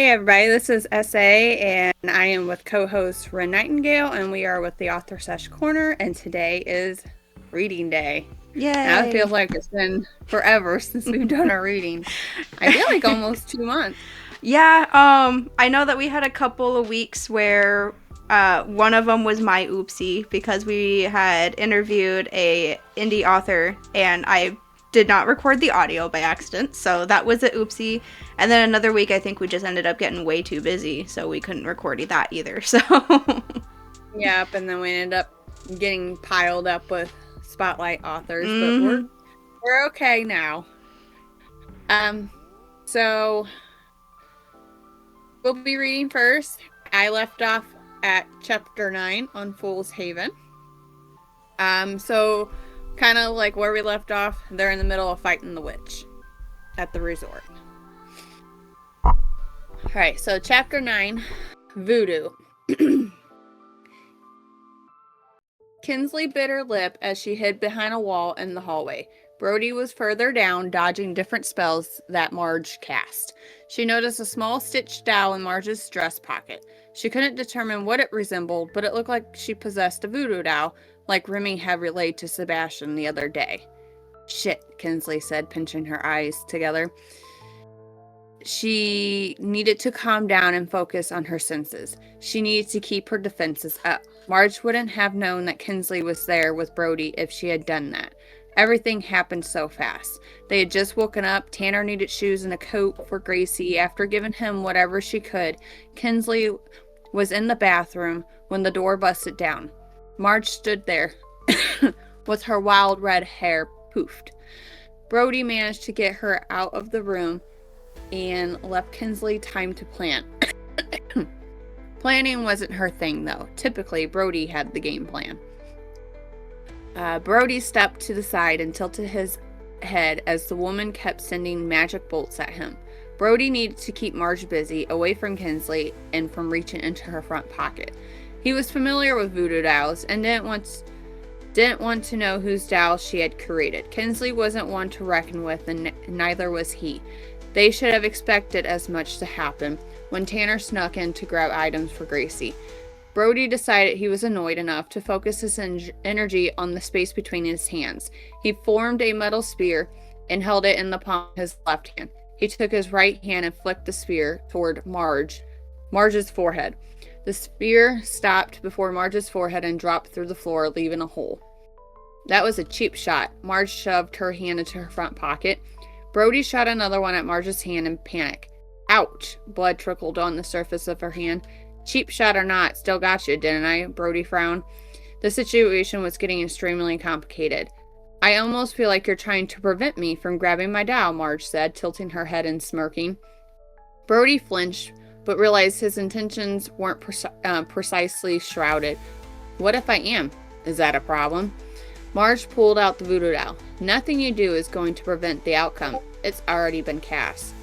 Hey everybody, this is SA and I am with co-host Wren Nightingale and we are with the author Sesh Corner and today is reading day. Now it Yay! feels like it's been forever since we've done our reading. I feel like almost 2 months. Yeah, I know that we had a couple of weeks where one of them was my oopsie because we had interviewed a indie author and I did not record the audio by accident, so that was a oopsie. And then another week, I think we just ended up getting way too busy, so we couldn't record that either. So Yep, and then we ended up getting piled up with spotlight authors, but mm-hmm. we're okay now. So we'll be reading first. I left off at chapter 9 on Fool's Haven. So kind of like where we left off, they're in the middle of fighting the witch at the resort. Alright, so chapter 9, Voodoo. Kinsley bit her lip as she hid behind a wall in the hallway. Brody was further down, dodging different spells that Marge cast. She noticed a small stitched dowel in Marge's dress pocket. She couldn't determine what it resembled, but it looked like she possessed a voodoo doll, like Remy had relayed to Sebastian the other day. Shit, Kinsley said, pinching her eyes together. She needed to calm down and focus on her senses. She needed to keep her defenses up. Marge wouldn't have known that Kinsley was there with Brody if she had done that. Everything happened so fast. They had just woken up. Tanner needed shoes and a coat for Gracie. After giving him whatever she could, Kinsley was in the bathroom when the door busted down. Marge stood there with her wild red hair poofed. Brody managed to get her out of the room and left Kinsley time to plan. Planning wasn't her thing, though. Typically, Brody had the game plan. Brody stepped to the side and tilted his head as the woman kept sending magic bolts at him. Brody needed to keep Marge busy, away from Kinsley, and from reaching into her front pocket. He was familiar with voodoo dolls and didn't want to know whose doll she had created. Kinsley wasn't one to reckon with, and neither was he. They should have expected as much to happen when Tanner snuck in to grab items for Gracie. Brody decided he was annoyed enough to focus his energy on the space between his hands. He formed a metal spear and held it in the palm of his left hand. He took his right hand and flicked the spear toward Marge's forehead. The spear stopped before Marge's forehead and dropped through the floor, leaving a hole. That was a cheap shot. Marge shoved her hand into her front pocket. Brody shot another one at Marge's hand in panic. Ouch! Blood trickled on the surface of her hand. Cheap shot or not, still got you, didn't I? Brody frowned. The situation was getting extremely complicated. I almost feel like you're trying to prevent me from grabbing my doll, Marge said, tilting her head and smirking. Brody flinched, but realized his intentions weren't precisely shrouded. What if I am? Is that a problem? Marge pulled out the voodoo doll. Nothing you do is going to prevent the outcome. It's already been cast.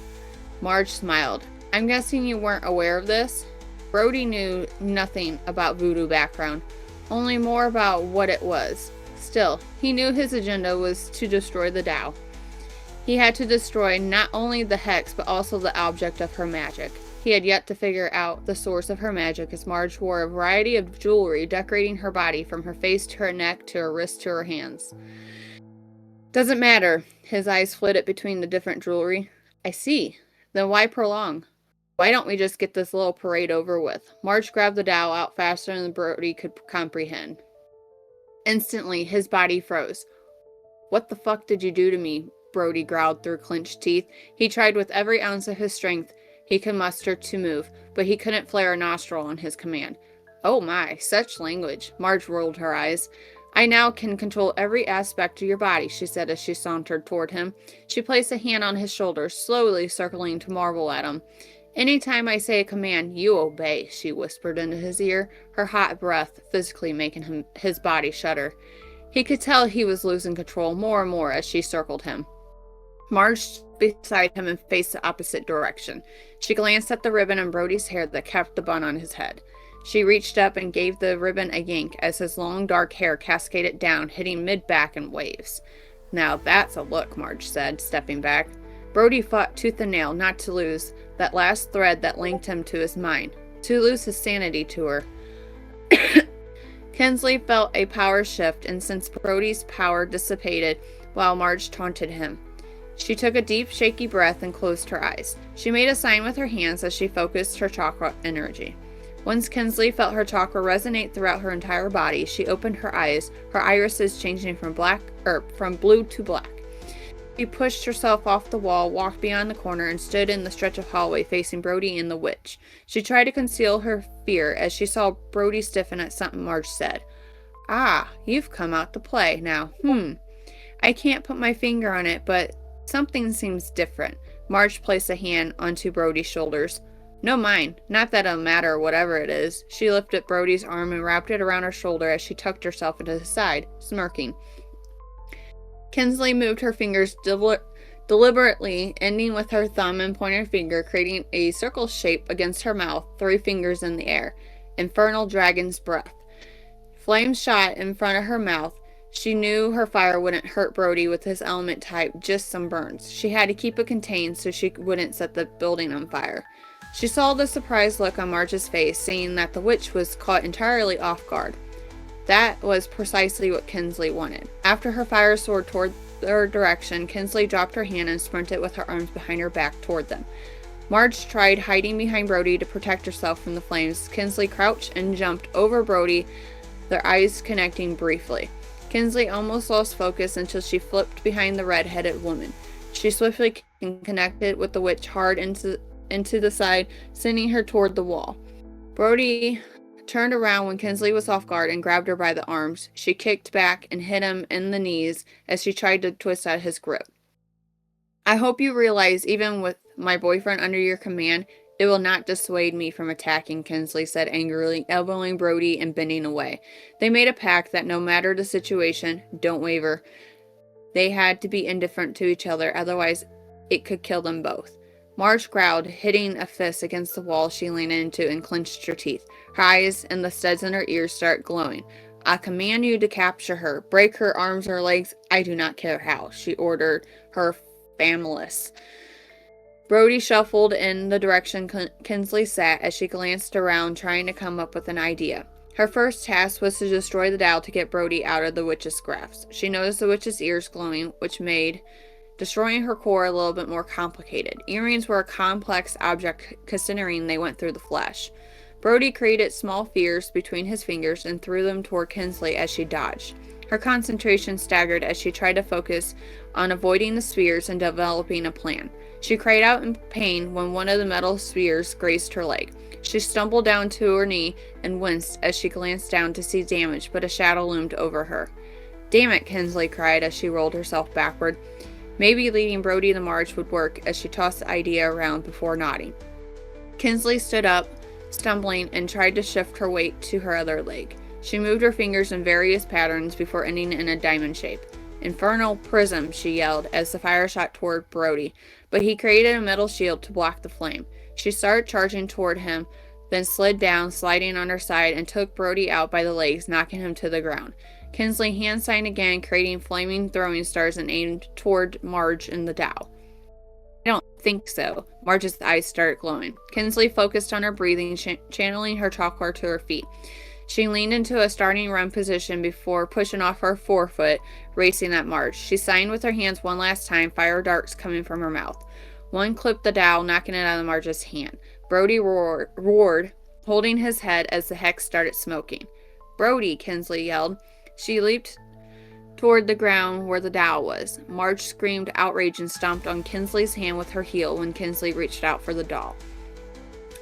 Marge smiled. I'm guessing you weren't aware of this? Brody knew nothing about voodoo background, only more about what it was. Still, he knew his agenda was to destroy the doll. He had to destroy not only the hex, but also the object of her magic. He had yet to figure out the source of her magic as Marge wore a variety of jewelry decorating her body from her face to her neck to her wrists to her hands. Doesn't matter. His eyes flitted between the different jewelry. I see. Then why prolong? Why don't we just get this little parade over with? Marge grabbed the doll out faster than Brody could comprehend. Instantly, his body froze. What the fuck did you do to me? Brody growled through clenched teeth. He tried with every ounce of his strength he could muster to move, but he couldn't flare a nostril on his command. Oh my, such language. Marge rolled her eyes. I now can control every aspect of your body, she said as she sauntered toward him. She placed a hand on his shoulder, slowly circling to marvel at him. Anytime I say a command, you obey, she whispered into his ear, her hot breath physically making his body shudder. He could tell he was losing control more and more as she circled him. Marge stood beside him and faced the opposite direction. She glanced at the ribbon in Brody's hair that kept the bun on his head. She reached up and gave the ribbon a yank as his long dark hair cascaded down, hitting mid-back in waves. Now that's a look, Marge said, stepping back. Brody fought tooth and nail not to lose that last thread that linked him to his mind, to lose his sanity to her. Kinsley felt a power shift, and since Brody's power dissipated while Marge taunted him, she took a deep, shaky breath and closed her eyes. She made a sign with her hands as she focused her chakra energy. Once Kinsley felt her chakra resonate throughout her entire body, she opened her eyes, her irises changing from blue to black. She pushed herself off the wall, walked beyond the corner, and stood in the stretch of hallway facing Brody and the witch. She tried to conceal her fear as she saw Brody stiffen at something Marge said. "Ah, you've come out to play. Now, I can't put my finger on it, but something seems different." Marge placed a hand onto Brody's shoulders. "No, mine. Not that it'll matter, whatever it is." She lifted Brody's arm and wrapped it around her shoulder as she tucked herself into the side, smirking. Kinsley moved her fingers deliberately, ending with her thumb and pointer finger, creating a circle shape against her mouth, 3 fingers in the air. Infernal dragon's breath. Flames shot in front of her mouth. She knew her fire wouldn't hurt Brody with his element type, just some burns. She had to keep it contained so she wouldn't set the building on fire. She saw the surprised look on Marge's face, seeing that the witch was caught entirely off guard. That was precisely what Kinsley wanted. After her fire soared toward their direction, Kinsley dropped her hand and sprinted with her arms behind her back toward them. Marge tried hiding behind Brody to protect herself from the flames. Kinsley crouched and jumped over Brody, their eyes connecting briefly. Kinsley almost lost focus until she flipped behind the red-headed woman. She swiftly connected with the witch hard into the side, sending her toward the wall. Brody turned around when Kinsley was off guard and grabbed her by the arms. She kicked back and hit him in the knees as she tried to twist out his grip. "I hope you realize, even with my boyfriend under your command, it will not dissuade me from attacking," Kinsley said angrily, elbowing Brody and bending away. They made a pact that no matter the situation, don't waver. They had to be indifferent to each other, otherwise it could kill them both. Marge growled, hitting a fist against the wall she leaned into and clenched her teeth. Her eyes and the studs in her ears started glowing. "I command you to capture her. Break her arms or legs. I do not care how," she ordered her familess. Brody shuffled in the direction Kinsley sat as she glanced around, trying to come up with an idea. Her first task was to destroy the doll to get Brody out of the witch's grasp. She noticed the witch's ears glowing, which made destroying her core a little bit more complicated. Earrings were a complex object considering they went through the flesh. Brody created small spheres between his fingers and threw them toward Kinsley as she dodged. Her concentration staggered as she tried to focus on avoiding the spheres and developing a plan. She cried out in pain when one of the metal spheres grazed her leg. She stumbled down to her knee and winced as she glanced down to see damage, but a shadow loomed over her. "Damn it," Kinsley cried as she rolled herself backward. Maybe leading Brody to Marge would work, as she tossed the idea around before nodding. Kinsley stood up, stumbling, and tried to shift her weight to her other leg. She moved her fingers in various patterns before ending in a diamond shape. "Infernal prism," she yelled as the fire shot toward Brody, but he created a metal shield to block the flame. She started charging toward him, then slid down, sliding on her side, and took Brody out by the legs, knocking him to the ground. Kinsley hand signed again, creating flaming throwing stars and aimed toward Marge and the doll. "I don't think so." Marge's eyes started glowing. Kinsley focused on her breathing, channeling her chakra to her feet. She leaned into a starting run position before pushing off her forefoot, racing at Marge. She signed with her hands one last time, fire darts coming from her mouth. One clipped the dowel, knocking it out of Marge's hand. Brody roared, holding his head as the hex started smoking. "Brody!" Kinsley yelled. She leaped toward the ground where the dowel was. Marge screamed outrage and stomped on Kinsley's hand with her heel when Kinsley reached out for the doll.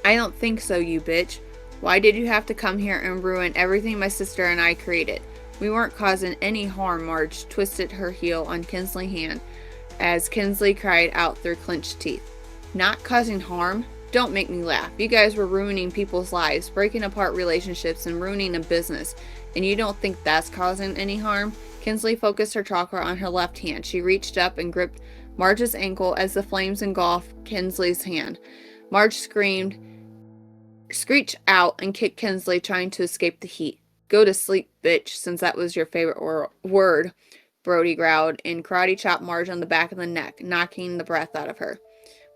"I don't think so, you bitch. Why did you have to come here and ruin everything my sister and I created? We weren't causing any harm." Marge twisted her heel on Kinsley's hand as Kinsley cried out through clenched teeth. "Not causing harm? Don't make me laugh. You guys were ruining people's lives, breaking apart relationships, and ruining a business. And you don't think that's causing any harm?" Kinsley focused her chakra on her left hand. She reached up and gripped Marge's ankle as the flames engulfed Kinsley's hand. Marge screeched out and kicked Kinsley, trying to escape the heat. "Go to sleep, bitch," since that was your favorite word. Brody growled and karate chopped Marge on the back of the neck, knocking the breath out of her.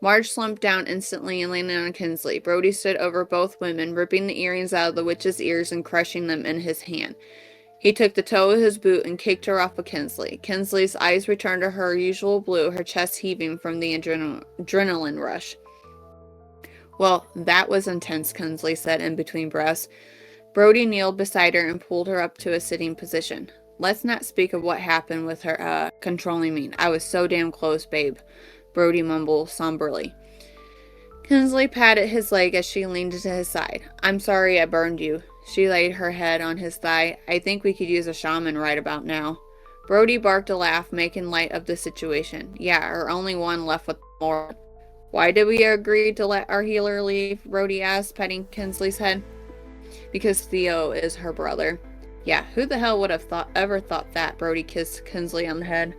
Marge slumped down instantly and landed on Kinsley. Brody stood over both women, ripping the earrings out of the witch's ears and crushing them in his hand. He took the toe of his boot and kicked her off of Kinsley. Kinsley's eyes returned to her usual blue, her chest heaving from the adrenaline rush. Well, that was intense, Kinsley said in between breaths. Brody kneeled beside her and pulled her up to a sitting position. Let's not speak of what happened with her controlling me. I was so damn close, babe, Brody mumbled somberly. Kinsley patted his leg as she leaned to his side. I'm sorry I burned you. She laid her head on his thigh. I think we could use a shaman right about now. Brody barked a laugh, making light of the situation. Yeah, or only one left with more. Why did we agree to let our healer leave? Brody asked, patting Kinsley's head. Because Theo is her brother. Yeah, who the hell would have ever thought that? Brody kissed Kinsley on the head.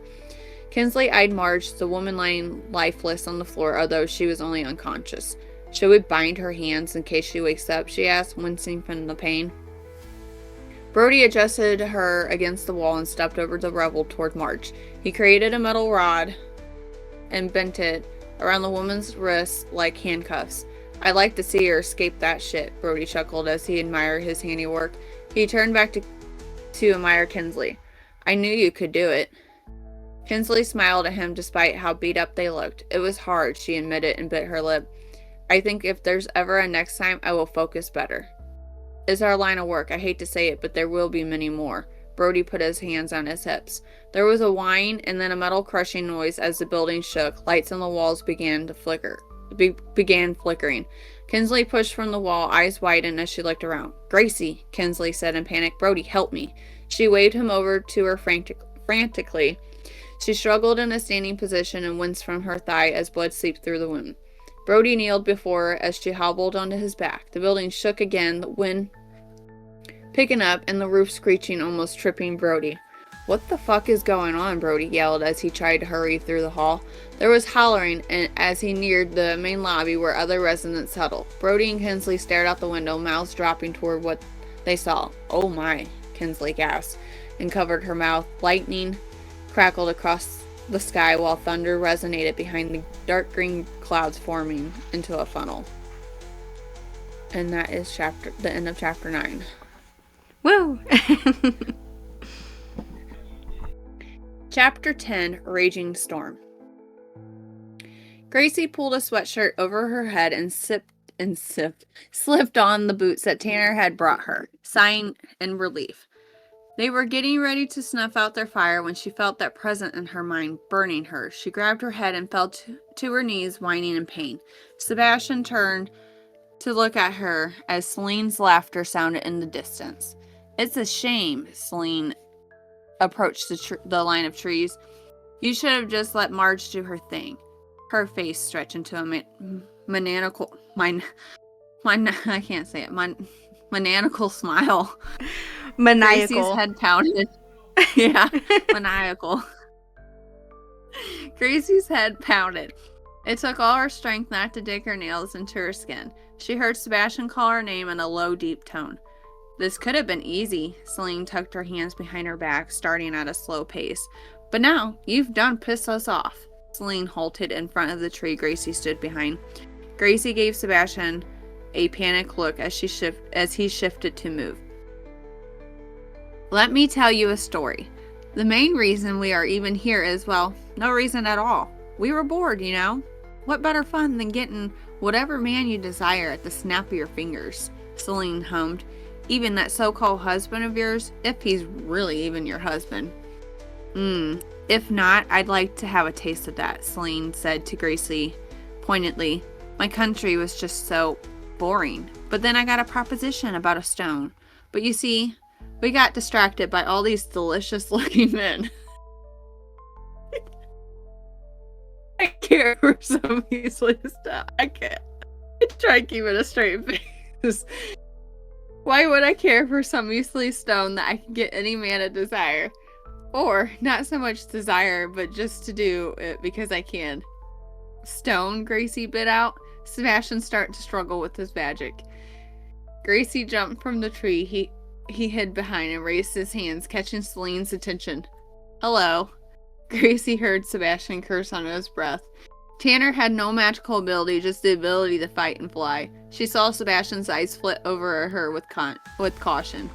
Kinsley eyed Marge, the woman lying lifeless on the floor, although she was only unconscious. Should we bind her hands in case she wakes up? She asked, wincing from the pain. Brody adjusted her against the wall and stepped over the rubble toward Marge. He created a metal rod and bent it around the woman's wrists like handcuffs. I'd like to see her escape that shit, Brody chuckled as he admired his handiwork. He turned back to admire Kinsley. I knew you could do it. Kinsley smiled at him despite how beat up they looked. It was hard, she admitted and bit her lip. I think if there's ever a next time, I will focus better. It's our line of work. I hate to say it, but there will be many more. Brody put his hands on his hips. There was a whine and then a metal crushing noise as the building shook. Lights on the walls began flickering. Kinsley pushed from the wall, eyes widened as she looked around. Gracie, Kinsley said in panic. Brody, help me. She waved him over to her frantically. She struggled in a standing position and winced from her thigh as blood seeped through the wound. Brody kneeled before her as she hobbled onto his back. The building shook again, the wind picking up and the roof screeching, almost tripping Brody. What the fuck is going on? Brody yelled as he tried to hurry through the hall. There was hollering as he neared the main lobby where other residents huddled. Brody and Kinsley stared out the window, mouths dropping toward what they saw. Oh my, Kinsley gasped and covered her mouth. Lightning crackled across the sky while thunder resonated behind the dark green clouds forming into a funnel. And that is the end of chapter 9. Woo! Chapter 10, Raging Storm. Gracie pulled a sweatshirt over her head and slipped on the boots that Tanner had brought her, sighing in relief. They were getting ready to snuff out their fire when she felt that presence in her mind burning her. She grabbed her head and fell to her knees, whining in pain. Sebastian turned to look at her as Celine's laughter sounded in the distance. It's a shame, Celine approached the line of trees. You should have just let Marge do her thing. Her face stretched into a maniacal smile. Maniacal. Gracie's head pounded. Yeah, maniacal. Gracie's head pounded. It took all her strength not to dig her nails into her skin. She heard Sebastian call her name in a low, deep tone. This could have been easy. Celine tucked her hands behind her back, starting at a slow pace. But now, you've done pissed us off. Celine halted in front of the tree Gracie stood behind. Gracie gave Sebastian a panicked look as he shifted to move. Let me tell you a story. The main reason we are even here is, well, no reason at all. We were bored, you know? What better fun than getting whatever man you desire at the snap of your fingers? Celine hummed. Even that so-called husband of yours, if he's really even your husband. If not, I'd like to have a taste of that, Celine said to Gracie pointedly. My country was just so boring. But then I got a proposition about a stone. But you see, we got distracted by all these delicious-looking men. I care for some easily stuff. I can't. I try keeping a straight face. Why would I care for some useless stone that I can get any man to desire? Or, not so much desire, but just to do it because I can. Stone, Gracie bit out. Sebastian started to struggle with his magic. Gracie jumped from the tree he hid behind and raised his hands, catching Celine's attention. Hello. Gracie heard Sebastian curse under his breath. Tanner had no magical ability, just the ability to fight and fly. She saw Sebastian's eyes flit over her with caution.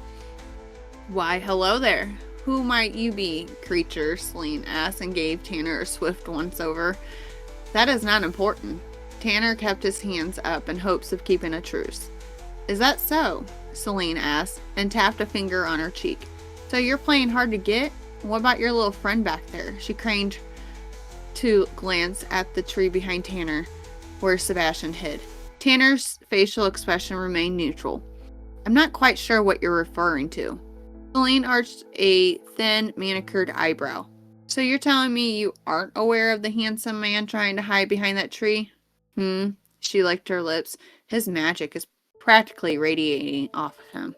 Why, hello there. Who might you be, creature? Celine asked and gave Tanner a swift once-over. That is not important. Tanner kept his hands up in hopes of keeping a truce. Is that so? Celine asked and tapped a finger on her cheek. So you're playing hard to get? What about your little friend back there? She craned to glance at the tree behind Tanner, where Sebastian hid. Tanner's facial expression remained neutral. I'm not quite sure what you're referring to. Celine arched a thin, manicured eyebrow. So you're telling me you aren't aware of the handsome man trying to hide behind that tree? She licked her lips. His magic is practically radiating off of him.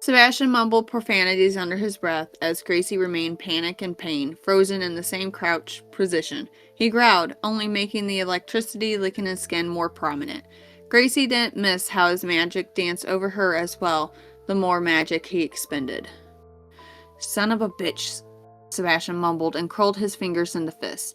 Sebastian mumbled profanities under his breath as Gracie remained panic and pain, frozen in the same crouched position. He growled, only making the electricity licking his skin more prominent. Gracie didn't miss how his magic danced over her as well, the more magic he expended. Son of a bitch, Sebastian mumbled and curled his fingers into fists.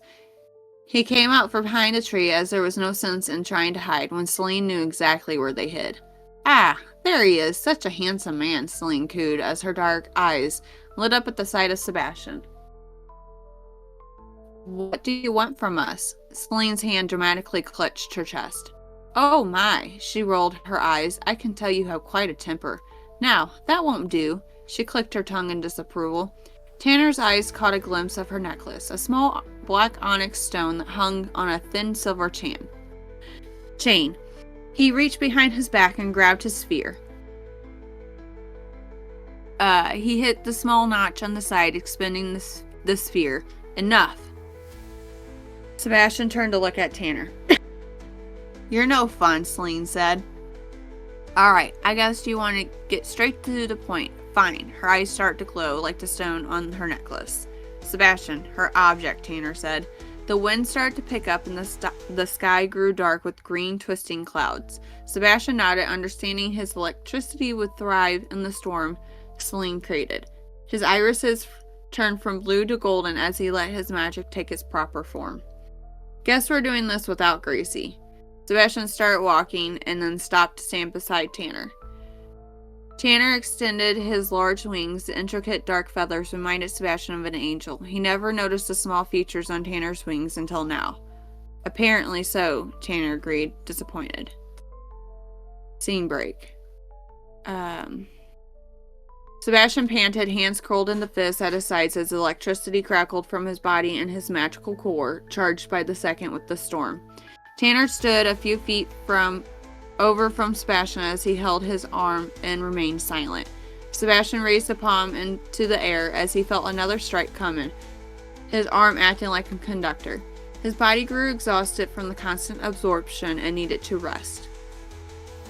He came out from behind a tree as there was no sense in trying to hide when Celine knew exactly where they hid. Ah, there he is, such a handsome man, Celine cooed as her dark eyes lit up at the sight of Sebastian. What do you want from us? Celine's hand dramatically clutched her chest. Oh my, she rolled her eyes. I can tell you have quite a temper. Now, that won't do. She clicked her tongue in disapproval. Tanner's eyes caught a glimpse of her necklace, a small black onyx stone that hung on a thin silver chain. He reached behind his back and grabbed his sphere. He hit the small notch on the side, expending the sphere. Enough. Sebastian turned to look at Tanner. You're no fun, Celine said. Alright, I guess you want to get straight to the point. Fine. Her eyes start to glow like the stone on her necklace. Sebastian, her object, Tanner said. The wind started to pick up and the sky grew dark with green twisting clouds. Sebastian nodded, understanding his electricity would thrive in the storm Celine created. His irises turned from blue to golden as he let his magic take its proper form. Guess we're doing this without Gracie. Sebastian started walking and then stopped to stand beside Tanner. Tanner extended his large wings. The intricate dark feathers reminded Sebastian of an angel. He never noticed the small features on Tanner's wings until now. Apparently so, Tanner agreed, disappointed. Scene break. Sebastian panted, hands curled into fists at his sides as electricity crackled from his body and his magical core, charged by the second with the storm. Tanner stood a few feet from Sebastian as he held his arm and remained silent. Sebastian raised a palm into the air as he felt another strike coming, his arm acting like a conductor. His body grew exhausted from the constant absorption and needed to rest.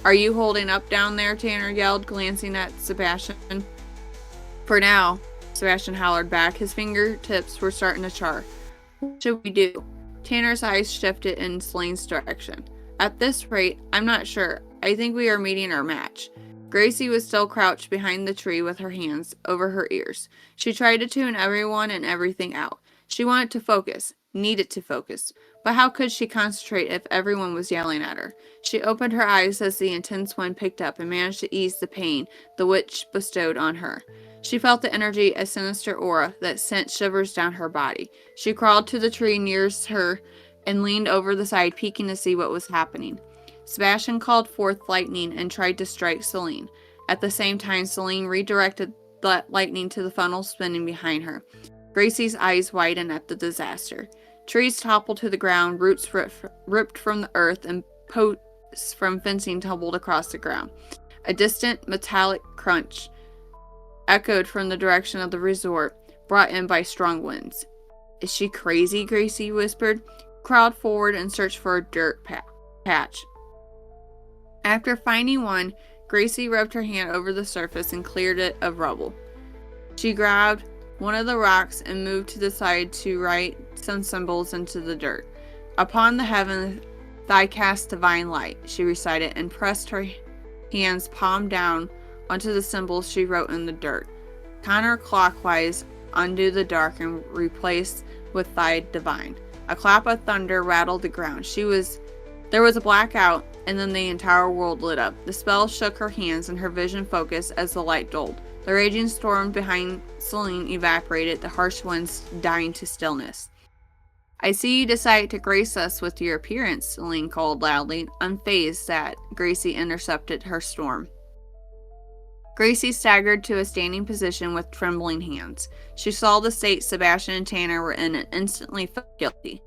Are you holding up down there? Tanner yelled, glancing at Sebastian. For now, Sebastian hollered back. His fingertips were starting to char. What should we do? Tanner's eyes shifted in Celine's direction. At this rate, I'm not sure. I think we are meeting our match. Gracie was still crouched behind the tree with her hands over her ears. She tried to tune everyone and everything out. She wanted to focus, needed to focus. But how could she concentrate if everyone was yelling at her? She opened her eyes as the intense wind picked up and managed to ease the pain the witch bestowed on her. She felt the energy, a sinister aura that sent shivers down her body. She crawled to the tree nearest her and leaned over the side, peeking to see what was happening. Sebastian called forth lightning and tried to strike Celine. At the same time, Celine redirected the lightning to the funnel spinning behind her. Gracie's eyes widened at the disaster. Trees toppled to the ground, roots ripped from the earth, and posts from fencing tumbled across the ground. A distant metallic crunch echoed from the direction of the resort, brought in by strong winds. Is she crazy? Gracie whispered. Crawled forward and searched for a dirt patch. After finding one, Gracie rubbed her hand over the surface and cleared it of rubble. She grabbed one of the rocks and moved to the side to write some symbols into the dirt. Upon the heavens, thy cast divine light, she recited, and pressed her hands palm down onto the symbols she wrote in the dirt. Counterclockwise undo the dark and replace with thy divine. A clap of thunder rattled the ground. There was a blackout, and then the entire world lit up. The spell shook her hands, and her vision focused as the light dulled. The raging storm behind Celine evaporated, the harsh winds dying to stillness. I see you decide to grace us with your appearance, Celine called loudly, unfazed that Gracie intercepted her storm. Gracie staggered to a standing position with trembling hands. She saw the state Sebastian and Tanner were in and instantly felt guilty.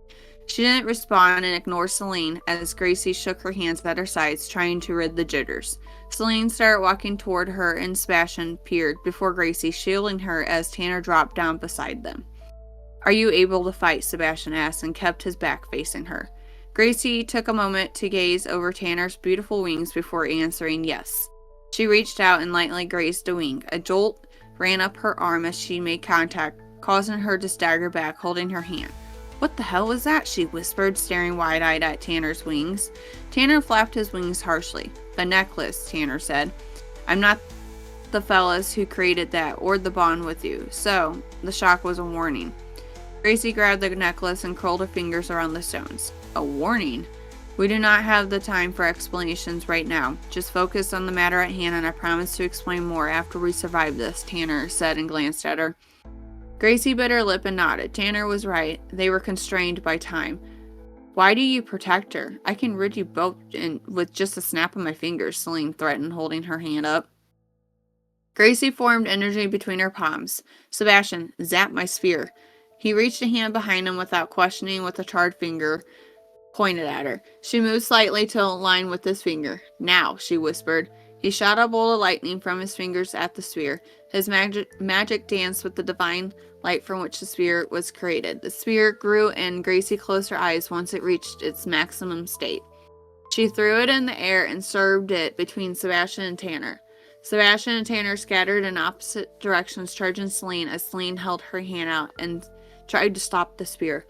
She didn't respond and ignored Celine as Gracie shook her hands at her sides, trying to rid the jitters. Celine started walking toward her and Sebastian peered before Gracie, shielding her as Tanner dropped down beside them. Are you able to fight? Sebastian asked and kept his back facing her. Gracie took a moment to gaze over Tanner's beautiful wings before answering yes. She reached out and lightly grazed a wing. A jolt ran up her arm as she made contact, causing her to stagger back, holding her hand. What the hell was that? She whispered, staring wide-eyed at Tanner's wings. Tanner flapped his wings harshly. The necklace, Tanner said. I'm not the fellas who created that or the bond with you, so the shock was a warning. Gracie grabbed the necklace and curled her fingers around the stones. A warning? We do not have the time for explanations right now. Just focus on the matter at hand and I promise to explain more after we survive this, Tanner said and glanced at her. Gracie bit her lip and nodded. Tanner was right. They were constrained by time. Why do you protect her? I can rid you both with just a snap of my fingers, Celine threatened, holding her hand up. Gracie formed energy between her palms. Sebastian, zap my sphere. He reached a hand behind him without questioning with a charred finger pointed at her. She moved slightly to align with his finger. Now, she whispered. He shot a bolt of lightning from his fingers at the sphere. His magic danced with the divine light from which the sphere was created. The sphere grew and Gracie closed her eyes once it reached its maximum state. She threw it in the air and served it between Sebastian and Tanner. Sebastian and Tanner scattered in opposite directions, charging Celine as Celine held her hand out and tried to stop the spear.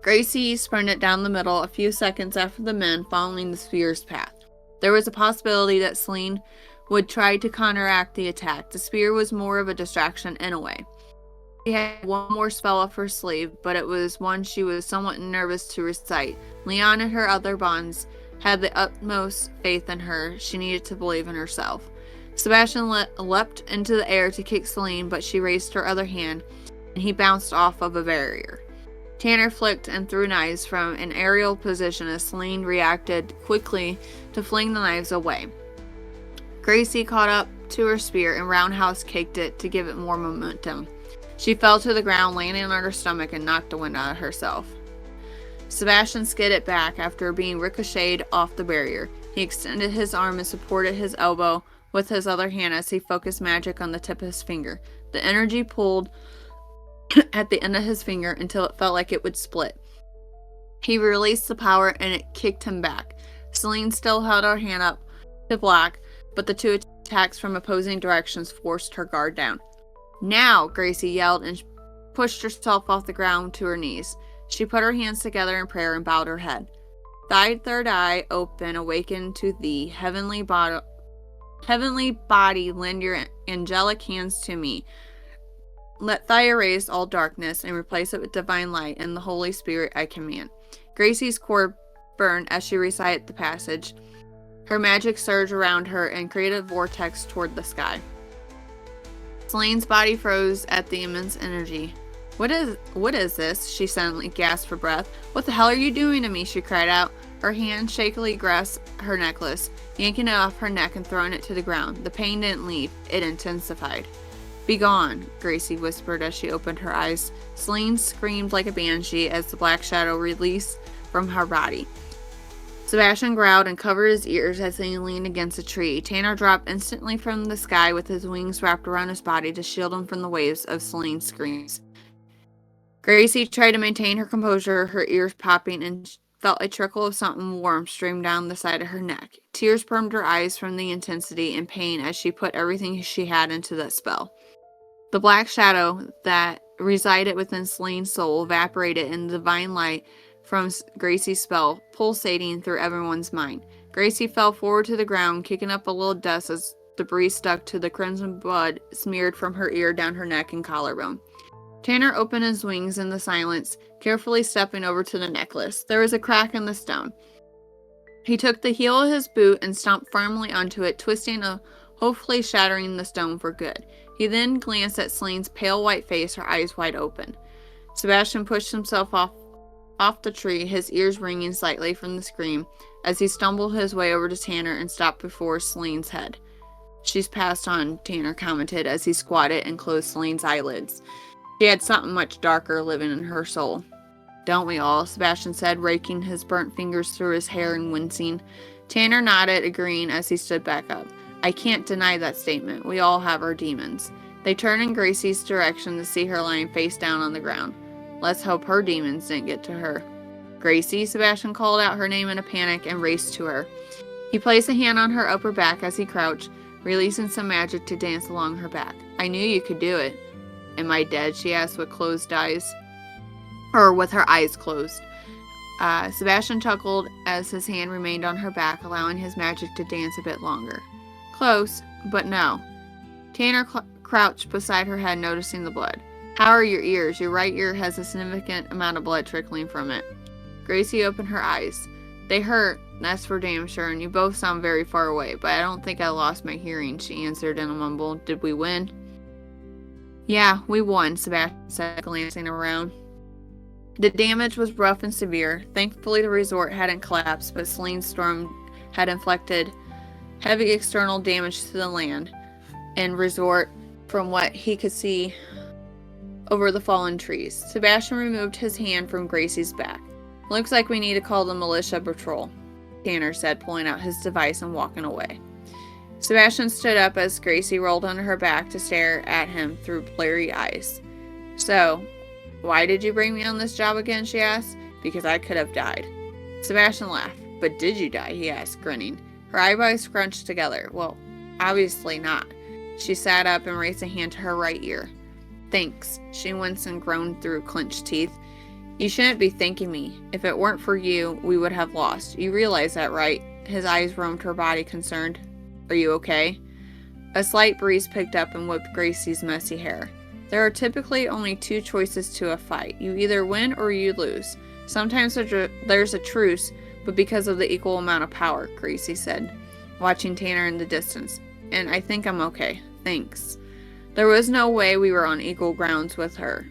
Gracie sprinted down the middle a few seconds after the men, following the spear's path. There was a possibility that Celine would try to counteract the attack. The spear was more of a distraction in a way. She had one more spell up her sleeve, but it was one she was somewhat nervous to recite. Leon and her other bonds had the utmost faith in her. She needed to believe in herself. Sebastian leapt into the air to kick Celine, but she raised her other hand, and he bounced off of a barrier. Tanner flicked and threw knives from an aerial position as Celine reacted quickly to fling the knives away. Gracie caught up to her spear and roundhouse kicked it to give it more momentum. She fell to the ground, landing on her stomach and knocked the wind out of herself. Sebastian skidded back after being ricocheted off the barrier. He extended his arm and supported his elbow with his other hand as he focused magic on the tip of his finger. The energy pulled at the end of his finger until it felt like it would split. He released the power and it kicked him back. Celine still held her hand up to block, but the two attacks from opposing directions forced her guard down. Now, Gracie yelled and pushed herself off the ground to her knees. She put her hands together in prayer and bowed her head. Thy third eye open, awaken to thee, heavenly body, lend your angelic hands to me. Let thy erase all darkness and replace it with divine light and the Holy Spirit I command. Gracie's core burned as she recited the passage. Her magic surged around her and created a vortex toward the sky. Celine's body froze at the immense energy. What is this? She suddenly gasped for breath. What the hell are you doing to me? She cried out. Her hand shakily grasped her necklace, yanking it off her neck and throwing it to the ground. The pain didn't leave. It intensified. Begone, Gracie whispered as she opened her eyes. Celine screamed like a banshee as the black shadow released from her body. Sebastian growled and covered his ears as he leaned against a tree. Tanner dropped instantly from the sky with his wings wrapped around his body to shield him from the waves of Celine's screams. Gracie tried to maintain her composure, her ears popping, and felt a trickle of something warm stream down the side of her neck. Tears brimmed her eyes from the intensity and pain as she put everything she had into that spell. The black shadow that resided within Celine's soul evaporated in the divine light from Gracie's spell, pulsating through everyone's mind. Gracie fell forward to the ground, kicking up a little dust as debris stuck to the crimson blood smeared from her ear down her neck and collarbone. Tanner opened his wings in the silence, carefully stepping over to the necklace. There was a crack in the stone. He took the heel of his boot and stomped firmly onto it, twisting and hopefully shattering the stone for good. He then glanced at Celine's pale white face, her eyes wide open. Sebastian pushed himself off the tree, his ears ringing slightly from the scream, as he stumbled his way over to Tanner and stopped before Celine's head. "She's passed on," Tanner commented as he squatted and closed Celine's eyelids. She had something much darker living in her soul. "Don't we all?" Sebastian said, raking his burnt fingers through his hair and wincing. Tanner nodded, agreeing as he stood back up. "I can't deny that statement. We all have our demons." They turned in Gracie's direction to see her lying face down on the ground. "Let's hope her demons didn't get to her." "Gracie," Sebastian called out her name in a panic and raced to her. He placed a hand on her upper back as he crouched, releasing some magic to dance along her back. "I knew you could do it." "Am I dead?" she asked with her eyes closed. Sebastian chuckled as his hand remained on her back, allowing his magic to dance a bit longer. "Close, but no." Tanner crouched beside her head, noticing the blood. "How are your ears?" "Your right ear has a significant amount of blood trickling from it." Gracie opened her eyes. "They hurt, that's for damn sure, and you both sound very far away, but I don't think I lost my hearing," she answered in a mumble. "Did we win?" "Yeah, we won," Sebastian said, glancing around. The damage was rough and severe. Thankfully, the resort hadn't collapsed, but Celine's storm had inflicted heavy external damage to the land and resort from what he could see over the fallen trees. Sebastian removed his hand from Gracie's back. "Looks like we need to call the militia patrol," Tanner said, pulling out his device and walking away. Sebastian stood up as Gracie rolled onto her back to stare at him through blurry eyes. "So, why did you bring me on this job again?" she asked. "Because I could have died." Sebastian laughed. "But did you die?" he asked, grinning. Her eyebrows scrunched together. "Well, obviously not." She sat up and raised a hand to her right ear. "Thanks." She winced and groaned through clenched teeth. "You shouldn't be thanking me. If it weren't for you, we would have lost. You realize that, right?" His eyes roamed her body, concerned. "Are you okay?" A slight breeze picked up and whipped Gracie's messy hair. "There are typically only two choices to a fight. You either win or you lose. Sometimes there's a truce, but because of the equal amount of power," Gracie said, watching Tanner in the distance. "And I think I'm okay. Thanks." There was no way we were on equal grounds with her.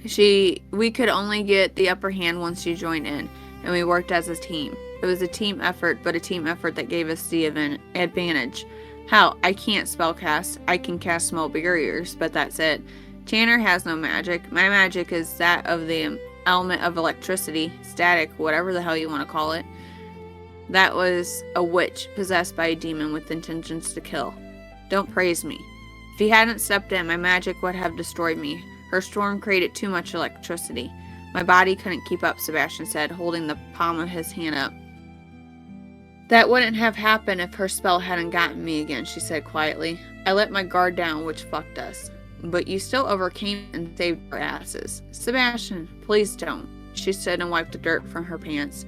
We could only get the upper hand once she joined in, and we worked as a team. It was a team effort, but a team effort that gave us the advantage. Hell, I can't spellcast. I can cast small barriers, but that's it. Tanner has no magic. My magic is that of the element of electricity, static, whatever the hell you want to call it. That was a witch possessed by a demon with intentions to kill. Don't praise me. If he hadn't stepped in, my magic would have destroyed me. Her storm created too much electricity. My body couldn't keep up, Sebastian said, holding the palm of his hand up. That wouldn't have happened if her spell hadn't gotten me again, she said quietly. I let my guard down, which fucked us. But you still overcame and saved our asses. Sebastian, please don't. She stood and wiped the dirt from her pants.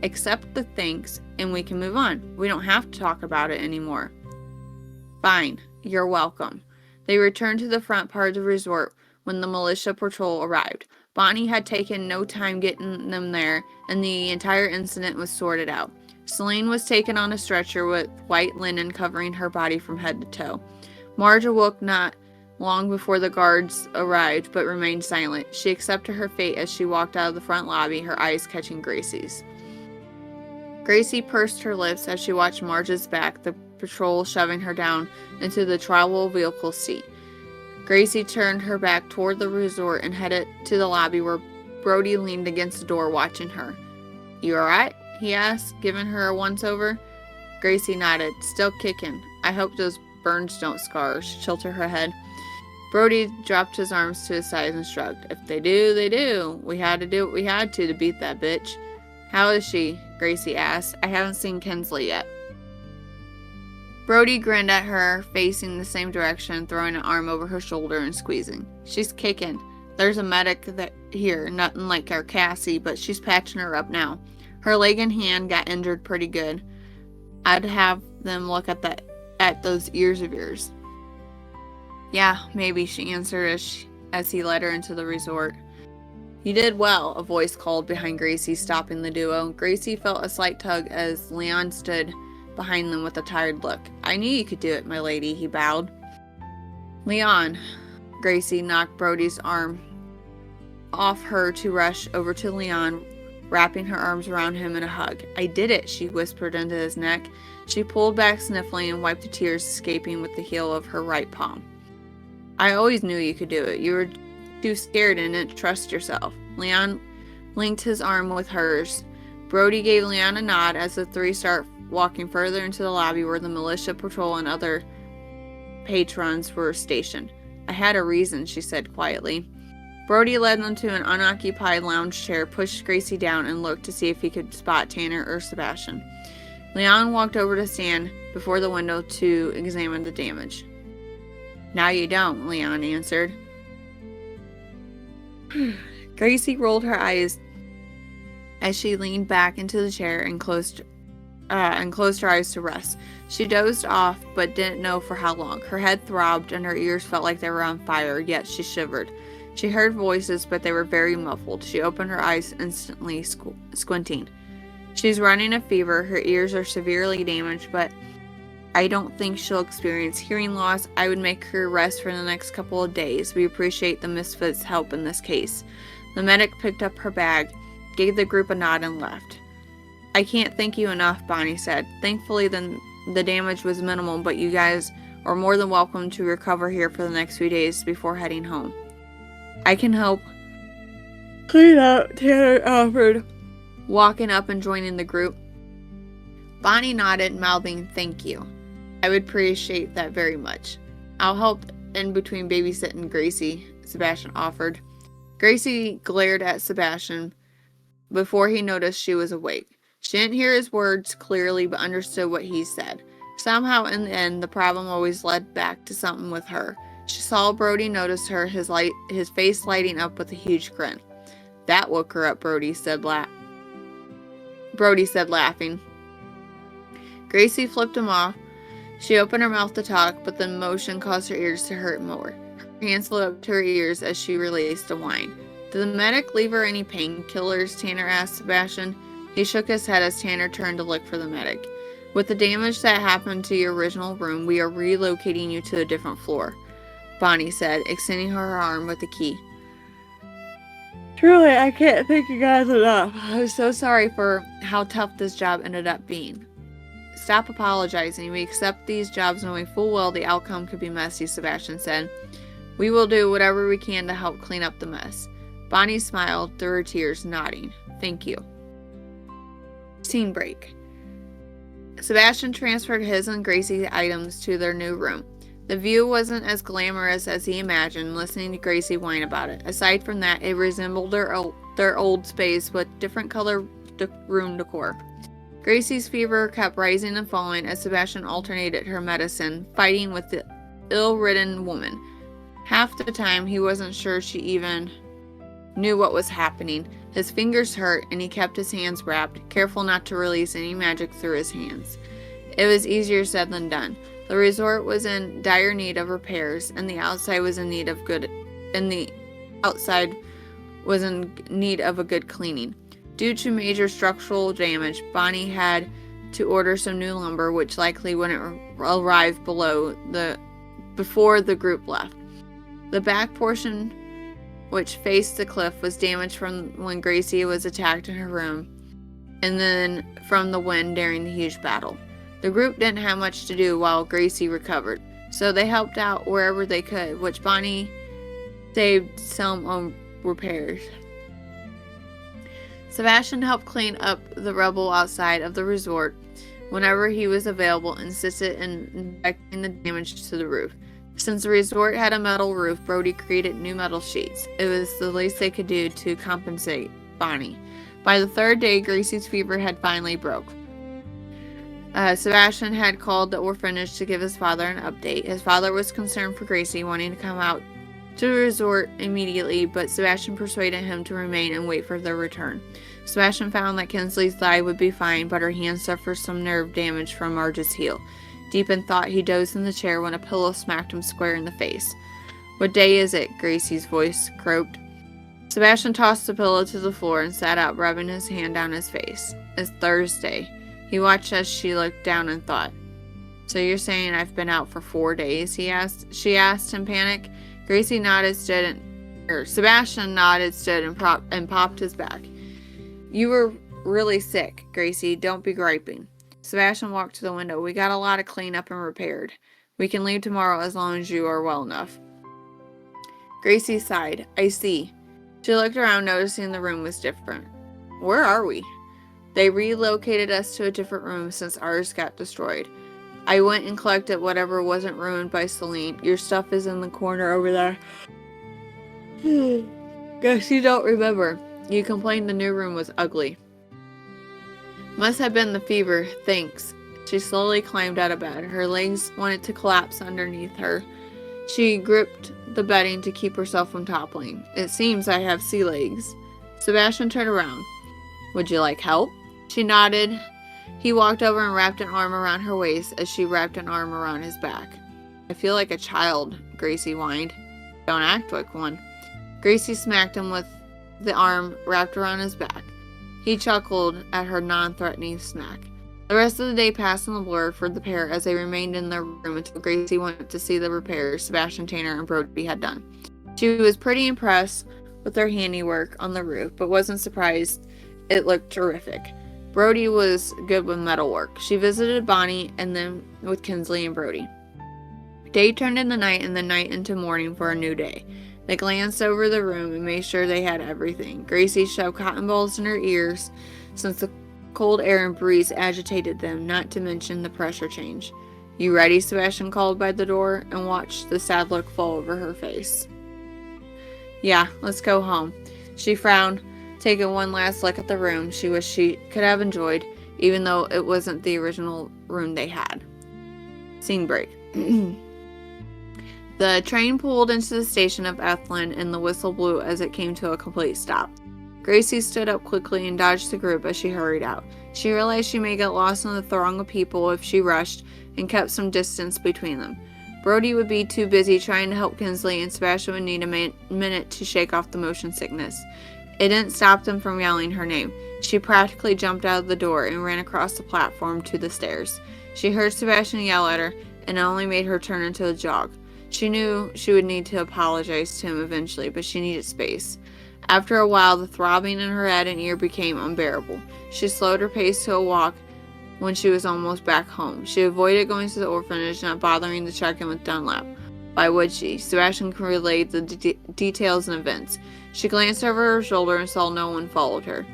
Accept the thanks, and we can move on. We don't have to talk about it anymore. Fine. You're welcome. They returned to the front part of the resort when the militia patrol arrived. Bonnie had taken no time getting them there, and the entire incident was sorted out. Celine was taken on a stretcher with white linen covering her body from head to toe. Marge awoke not long before the guards arrived, but remained silent. She accepted her fate as she walked out of the front lobby, her eyes catching Gracie's. Gracie pursed her lips as she watched Marge's back, the patrol shoving her down into the travel vehicle seat. Gracie turned her back toward the resort and headed to the lobby where Brody leaned against the door watching her. You alright? He asked, giving her a once-over. Gracie nodded. Still kicking. I hope those burns don't scar her. She tilted her head. Brody dropped his arms to his sides and shrugged. If they do, they do. We had to do what we had to beat that bitch. How is she? Gracie asked. I haven't seen Kinsley yet. Brody grinned at her, facing the same direction, throwing an arm over her shoulder and squeezing. She's kicking. There's a medic here, nothing like our Cassie, but she's patching her up now. Her leg and hand got injured pretty good. I'd have them look at at those ears of yours. Yeah, maybe, she answered as he led her into the resort. You did well, a voice called behind Gracie, stopping the duo. Gracie felt a slight tug as Leon stood behind them with a tired look. I knew you could do it, my lady, he bowed. Leon, Gracie knocked Brody's arm off her to rush over to Leon, wrapping her arms around him in a hug. I did it, she whispered into his neck. She pulled back, sniffling, and wiped the tears escaping with the heel of her right palm. I always knew you could do it. You were too scared and didn't trust yourself. Leon linked his arm with hers. Brody gave Leon a nod as the three start walking further into the lobby where the militia patrol and other patrons were stationed. I had a reason, she said quietly. Brody led them to an unoccupied lounge chair, pushed Gracie down, and looked to see if he could spot Tanner or Sebastian. Leon walked over to stand before the window to examine the damage. Now you don't, Leon answered. Gracie rolled her eyes as she leaned back into the chair and closed her eyes to rest. She dozed off, but didn't know for how long. Her head throbbed and her ears felt like they were on fire, yet she shivered. She heard voices, but they were very muffled. She opened her eyes, instantly squinting. She's running a fever. Her ears are severely damaged, but I don't think she'll experience hearing loss. I would make her rest for the next couple of days. We appreciate the Misfits' help in this case. The medic picked up her bag, gave the group a nod, and left. I can't thank you enough, Bonnie said. Thankfully, the damage was minimal, but you guys are more than welcome to recover here for the next few days before heading home. I can help clean up, Tanner offered, walking up and joining the group. Bonnie nodded, mouthing thank you. I would appreciate that very much. I'll help in between babysitting Gracie, Sebastian offered. Gracie glared at Sebastian before he noticed she was awake. She didn't hear his words clearly, but understood what he said. Somehow, in the end, the problem always led back to something with her. She saw Brody notice her, his face lighting up with a huge grin. That woke her up, Brody said laughing. Gracie flipped him off. She opened her mouth to talk, but the motion caused her ears to hurt more. Her hands flew up to her ears as she released a whine. Did the medic leave her any painkillers? Tanner asked Sebastian. He shook his head as Tanner turned to look for the medic. With the damage that happened to your original room, we are relocating you to a different floor, Bonnie said, extending her arm with the key. Truly, I can't thank you guys enough. I'm so sorry for how tough this job ended up being. Stop apologizing. We accept these jobs knowing full well the outcome could be messy, Sebastian said. We will do whatever we can to help clean up the mess. Bonnie smiled through her tears, nodding. Thank you. Scene break. Sebastian transferred his and Gracie's items to their new room. The view wasn't as glamorous as he imagined, listening to Gracie whine about it. Aside from that, it resembled their old space with different color room decor. Gracie's fever kept rising and falling as Sebastian alternated her medicine, fighting with the ill-ridden woman. Half the time, he wasn't sure she even knew what was happening. His fingers hurt, and he kept his hands wrapped, careful not to release any magic through his hands. It was easier said than done. The resort was in dire need of repairs, and the outside was in need of a good cleaning. Due to major structural damage, Bonnie had to order some new lumber, which likely wouldn't arrive before the group left. The back portion, which faced the cliff, was damaged from when Gracie was attacked in her room, and then from the wind during the huge battle. The group didn't have much to do while Gracie recovered, so they helped out wherever they could, which Bonnie saved some on repairs. Sebastian helped clean up the rubble outside of the resort whenever he was available, and assisted in inspecting the damage to the roof. Since the resort had a metal roof, Brody created new metal sheets. It was the least they could do to compensate Bonnie. By the third day, Gracie's fever had finally broke. Sebastian had called the orphanage to give his father an update. His father was concerned for Gracie, wanting to come out to the resort immediately, but Sebastian persuaded him to remain and wait for their return. Sebastian found that Kinsley's thigh would be fine, but her hand suffered some nerve damage from Marge's heel. Deep in thought, he dozed in the chair when a pillow smacked him square in the face. "What day is it?" Gracie's voice croaked. Sebastian tossed the pillow to the floor and sat up, rubbing his hand down his face. "It's Thursday." He watched as she looked down and thought. "So you're saying I've been out for 4 days?" She asked in panic. Sebastian nodded, stood, and popped his back. "You were really sick, Gracie. Don't be griping." Sebastian walked to the window. "We got a lot of cleanup and repaired. We can leave tomorrow as long as you are well enough." Gracie sighed. "I see." She looked around, noticing the room was different. "Where are we?" "They relocated us to a different room since ours got destroyed. I went and collected whatever wasn't ruined by Celine. Your stuff is in the corner over there." "Guess you don't remember. You complained the new room was ugly." "Must have been the fever, thanks." She slowly climbed out of bed. Her legs wanted to collapse underneath her. She gripped the bedding to keep herself from toppling. "It seems I have sea legs." Sebastian turned around. "Would you like help?" She nodded. He walked over and wrapped an arm around her waist as she wrapped an arm around his back. "I feel like a child," Gracie whined. "Don't act like one." Gracie smacked him with the arm wrapped around his back. He chuckled at her non-threatening smack. The rest of the day passed in a blur for the pair as they remained in their room until Gracie went to see the repairs Sebastian, Tanner, and Brody had done. She was pretty impressed with their handiwork on the roof, but wasn't surprised it looked terrific. Brody was good with metalwork. She visited Bonnie and then with Kinsley and Brody. Day turned into night and the night into morning for a new day. They glanced over the room and made sure they had everything. Gracie shoved cotton balls in her ears since the cold air and breeze agitated them, not to mention the pressure change. "You ready?" Sebastian called by the door and watched the sad look fall over her face. "Yeah, let's go home." She frowned, taking one last look at the room she wished she could have enjoyed, even though it wasn't the original room they had. Scene break. The train pulled into the station of Ehved and the whistle blew as it came to a complete stop. Gracie stood up quickly and dodged the group as she hurried out. She realized she may get lost in the throng of people if she rushed and kept some distance between them. Brody would be too busy trying to help Kinsley, and Sebastian would need a minute to shake off the motion sickness. It didn't stop them from yelling her name. She practically jumped out of the door and ran across the platform to the stairs. She heard Sebastian yell at her, and it only made her turn into a jog. She knew she would need to apologize to him eventually, but she needed space. After a while, the throbbing in her head and ear became unbearable. She slowed her pace to a walk when she was almost back home. She avoided going to the orphanage, not bothering to check in with Dunlap. Why would she? Sebastian relayed the details and events. She glanced over her shoulder and saw no one followed her.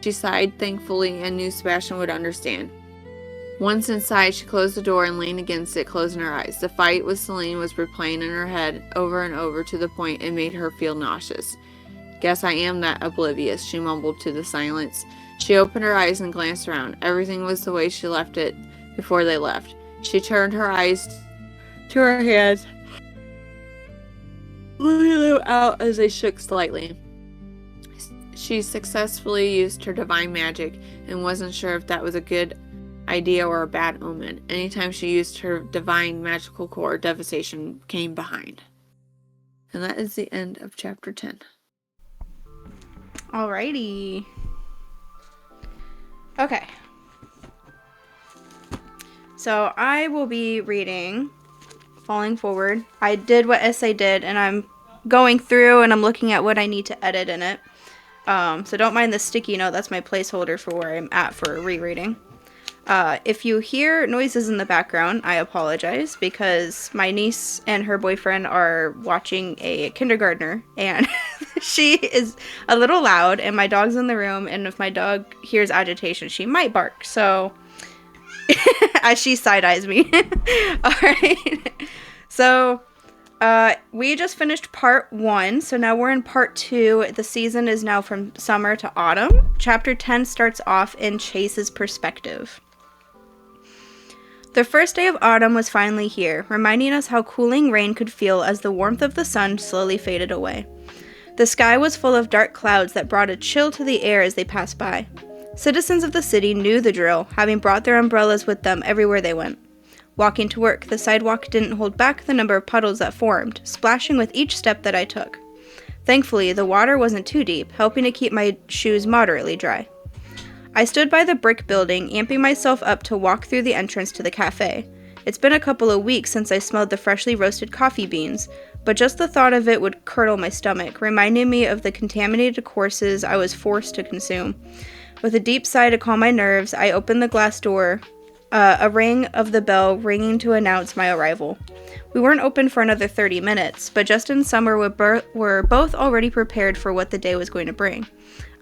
She sighed thankfully and knew Sebastian would understand. Once inside, she closed the door and leaned against it, closing her eyes. The fight with Celine was replaying in her head over and over to the point it made her feel nauseous. "Guess I am that oblivious," she mumbled to the silence. She opened her eyes and glanced around. Everything was the way she left it before they left. She turned her eyes to her hands, moving them out as they shook slightly. She successfully used her divine magic and wasn't sure if that was a good idea or a bad omen. Anytime she used her divine magical core, devastation came behind. And that is the end of chapter 10. Alrighty. Okay. So I will be reading Falling Forward. I did what Essay did, and I'm going through and I'm looking at what I need to edit in it. So don't mind the sticky note. That's my placeholder for where I'm at for rereading. If you hear noises in the background, I apologize because my niece and her boyfriend are watching a kindergartner and she is a little loud and my dog's in the room, and if my dog hears agitation, she might bark. So as she side-eyes me. Alright. So we just finished part 1, so now we're in part 2. The season is now from summer to autumn. Chapter 10 starts off in Chase's perspective. The first day of autumn was finally here, reminding us how cooling rain could feel as the warmth of the sun slowly faded away. The sky was full of dark clouds that brought a chill to the air as they passed by. Citizens of the city knew the drill, having brought their umbrellas with them everywhere they went. Walking to work, the sidewalk didn't hold back the number of puddles that formed, splashing with each step that I took. Thankfully, the water wasn't too deep, helping to keep my shoes moderately dry. I stood by the brick building, amping myself up to walk through the entrance to the cafe. It's been a couple of weeks since I smelled the freshly roasted coffee beans, but just the thought of it would curdle my stomach, reminding me of the contaminated courses I was forced to consume. With a deep sigh to calm my nerves, I opened the glass door, a ring of the bell ringing to announce my arrival. We weren't open for another 30 minutes, but Justin and Summer were both already prepared for what the day was going to bring.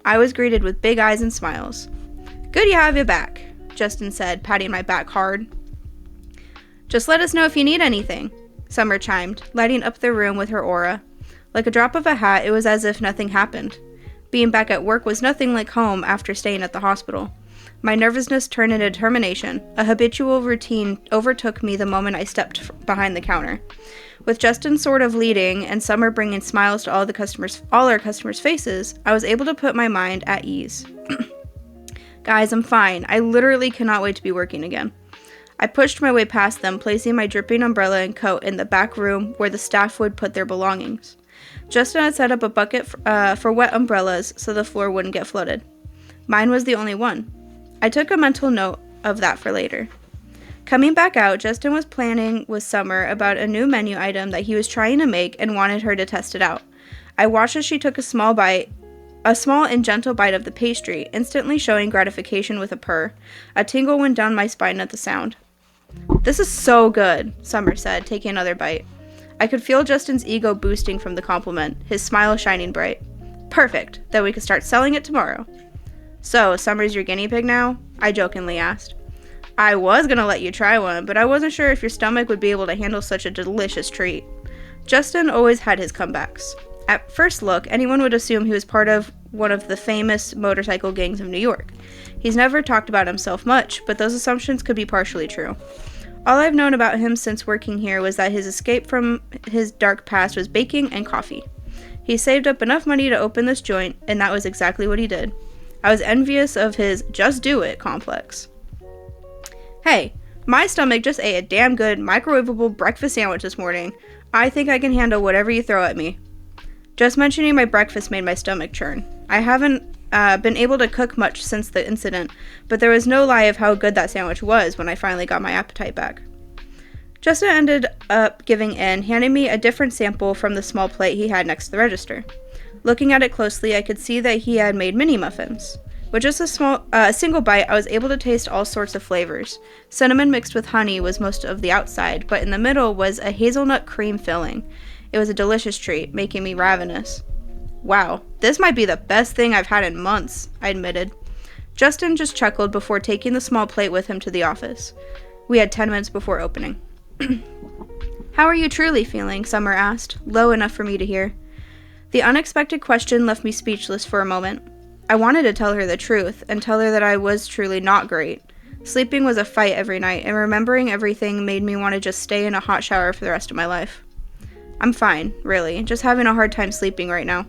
I was greeted with big eyes and smiles. "Good to have you back," Justin said, patting my back hard. "Just let us know if you need anything," Summer chimed, lighting up the room with her aura. Like a drop of a hat, it was as if nothing happened. Being back at work was nothing like home after staying at the hospital. My nervousness turned into determination. A habitual routine overtook me the moment I stepped behind the counter. With Justin sort of leading and Summer bringing smiles to all our customers' faces, I was able to put my mind at ease. "Guys, I'm fine. I literally cannot wait to be working again." I pushed my way past them, placing my dripping umbrella and coat in the back room where the staff would put their belongings. Justin had set up a bucket for wet umbrellas so the floor wouldn't get flooded. Mine was the only one. I took a mental note of that for later. Coming back out, Justin was planning with Summer about a new menu item that he was trying to make and wanted her to test it out. I watched as she took a small and gentle bite of the pastry, instantly showing gratification with a purr. A tingle went down my spine at the sound. "This is so good," Summer said, taking another bite. I could feel Justin's ego boosting from the compliment, his smile shining bright. "Perfect, then we can start selling it tomorrow." "So, Summer's your guinea pig now?" I jokingly asked. "I was gonna let you try one, but I wasn't sure if your stomach would be able to handle such a delicious treat." Justin always had his comebacks. At first look, anyone would assume he was part of one of the famous motorcycle gangs of New York. He's never talked about himself much, but those assumptions could be partially true. All I've known about him since working here was that his escape from his dark past was baking and coffee. He saved up enough money to open this joint, and that was exactly what he did. I was envious of his just do it complex. "Hey, my stomach just ate a damn good microwavable breakfast sandwich this morning. I think I can handle whatever you throw at me." Just mentioning my breakfast made my stomach churn. I haven't been able to cook much since the incident, but there was no lie of how good that sandwich was when I finally got my appetite back. Justin ended up giving in, handing me a different sample from the small plate he had next to the register. Looking at it closely, I could see that he had made mini muffins. With just a single bite, I was able to taste all sorts of flavors. Cinnamon mixed with honey was most of the outside, but in the middle was a hazelnut cream filling. It was a delicious treat, making me ravenous. "Wow, this might be the best thing I've had in months," I admitted. Justin just chuckled before taking the small plate with him to the office. We had 10 minutes before opening. "How are you truly feeling?" Summer asked, low enough for me to hear. The unexpected question left me speechless for a moment. I wanted to tell her the truth, and tell her that I was truly not great. Sleeping was a fight every night, and remembering everything made me want to just stay in a hot shower for the rest of my life. "I'm fine, really, just having a hard time sleeping right now."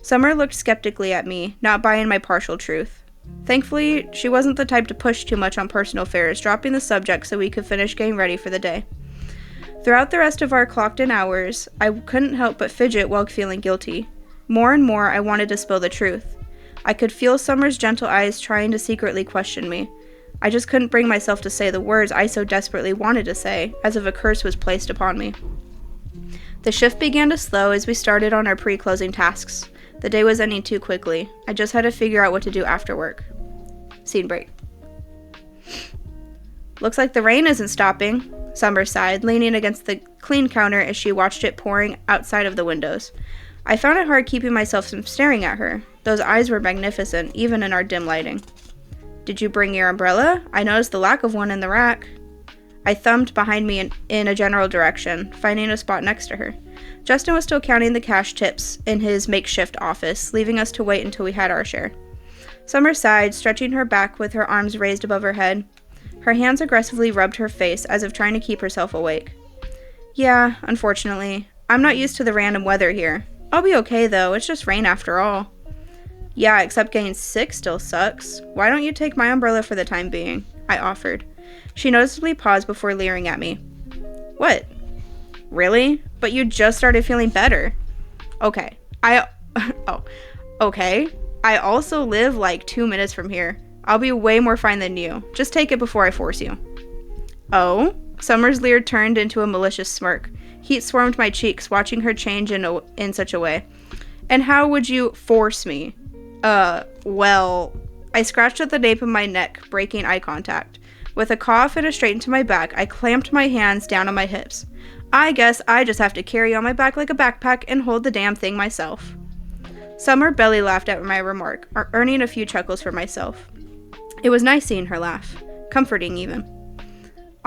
Summer looked skeptically at me, not buying my partial truth. Thankfully, she wasn't the type to push too much on personal affairs, dropping the subject so we could finish getting ready for the day. Throughout the rest of our clocked-in hours, I couldn't help but fidget while feeling guilty. More and more, I wanted to spill the truth. I could feel Summer's gentle eyes trying to secretly question me. I just couldn't bring myself to say the words I so desperately wanted to say, as if a curse was placed upon me. The shift began to slow as we started on our pre-closing tasks. The day was ending too quickly. I just had to figure out what to do after work. Scene break. "Looks like the rain isn't stopping," Summer sighed, leaning against the clean counter as she watched it pouring outside of the windows. I found it hard keeping myself from staring at her. Those eyes were magnificent, even in our dim lighting. "Did you bring your umbrella? I noticed the lack of one in the rack." I thumbed behind me in a general direction, finding a spot next to her. Justin was still counting the cash tips in his makeshift office, leaving us to wait until we had our share. Summer sighed, stretching her back with her arms raised above her head. Her hands aggressively rubbed her face as if trying to keep herself awake. "Yeah, unfortunately. I'm not used to the random weather here. I'll be okay though, it's just rain after all." "Yeah, except getting sick still sucks. Why don't you take my umbrella for the time being?" I offered. She noticeably paused before leering at me. What? Really? But you just started feeling better. Okay. Okay. I also live like 2 minutes from here. I'll be way more fine than you. Just take it before I force you. Oh? Summer's leer turned into a malicious smirk. Heat swarmed my cheeks, watching her change in such a way. And how would you force me? Well... I scratched at the nape of my neck, breaking eye contact. With a cough and a straight into my back, I clamped my hands down on my hips. I guess I just have to carry on my back like a backpack and hold the damn thing myself. Summer belly laughed at my remark, earning a few chuckles for myself. It was nice seeing her laugh. Comforting, even.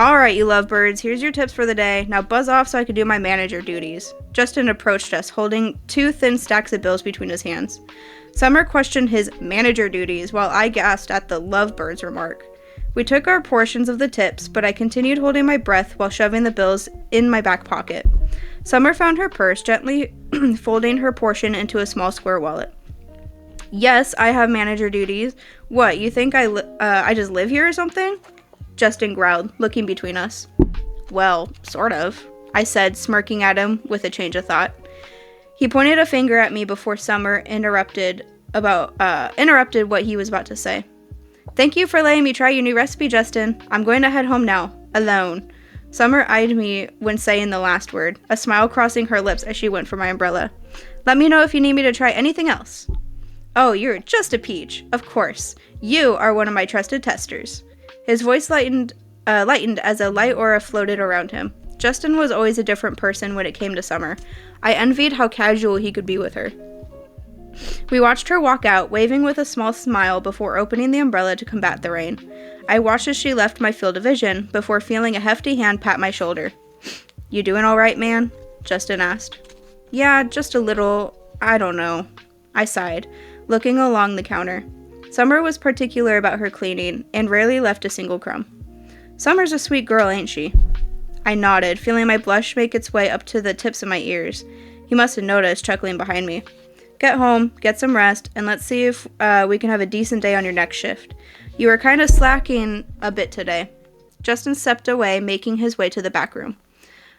Alright, you lovebirds, here's your tips for the day. Now buzz off so I can do my manager duties. Justin approached us, holding 2 thin stacks of bills between his hands. Summer questioned his manager duties while I gasped at the lovebirds remark. We took our portions of the tips, but I continued holding my breath while shoving the bills in my back pocket. Summer found her purse, gently folding her portion into a small square wallet. Yes, I have manager duties. What, you think I just live here or something? Justin growled, looking between us. Well, sort of, I said, smirking at him with a change of thought. He pointed a finger at me before Summer interrupted what he was about to say. Thank you for letting me try your new recipe, Justin. I'm going to head home now, alone. Summer eyed me when saying the last word, a smile crossing her lips as she went for my umbrella. Let me know if you need me to try anything else. Oh, you're just a peach. Of course. You are one of my trusted testers. His voice lightened as a light aura floated around him. Justin was always a different person when it came to Summer. I envied how casual he could be with her. We watched her walk out, waving with a small smile before opening the umbrella to combat the rain. I watched as she left my field of vision before feeling a hefty hand pat my shoulder. You doing all right, man? Justin asked. Yeah, just a little, I don't know. I sighed, looking along the counter. Summer was particular about her cleaning and rarely left a single crumb. Summer's a sweet girl, ain't she? I nodded, feeling my blush make its way up to the tips of my ears. He must have noticed, chuckling behind me. Get home, get some rest, and let's see if we can have a decent day on your next shift. You were kind of slacking a bit today. Justin stepped away, making his way to the back room.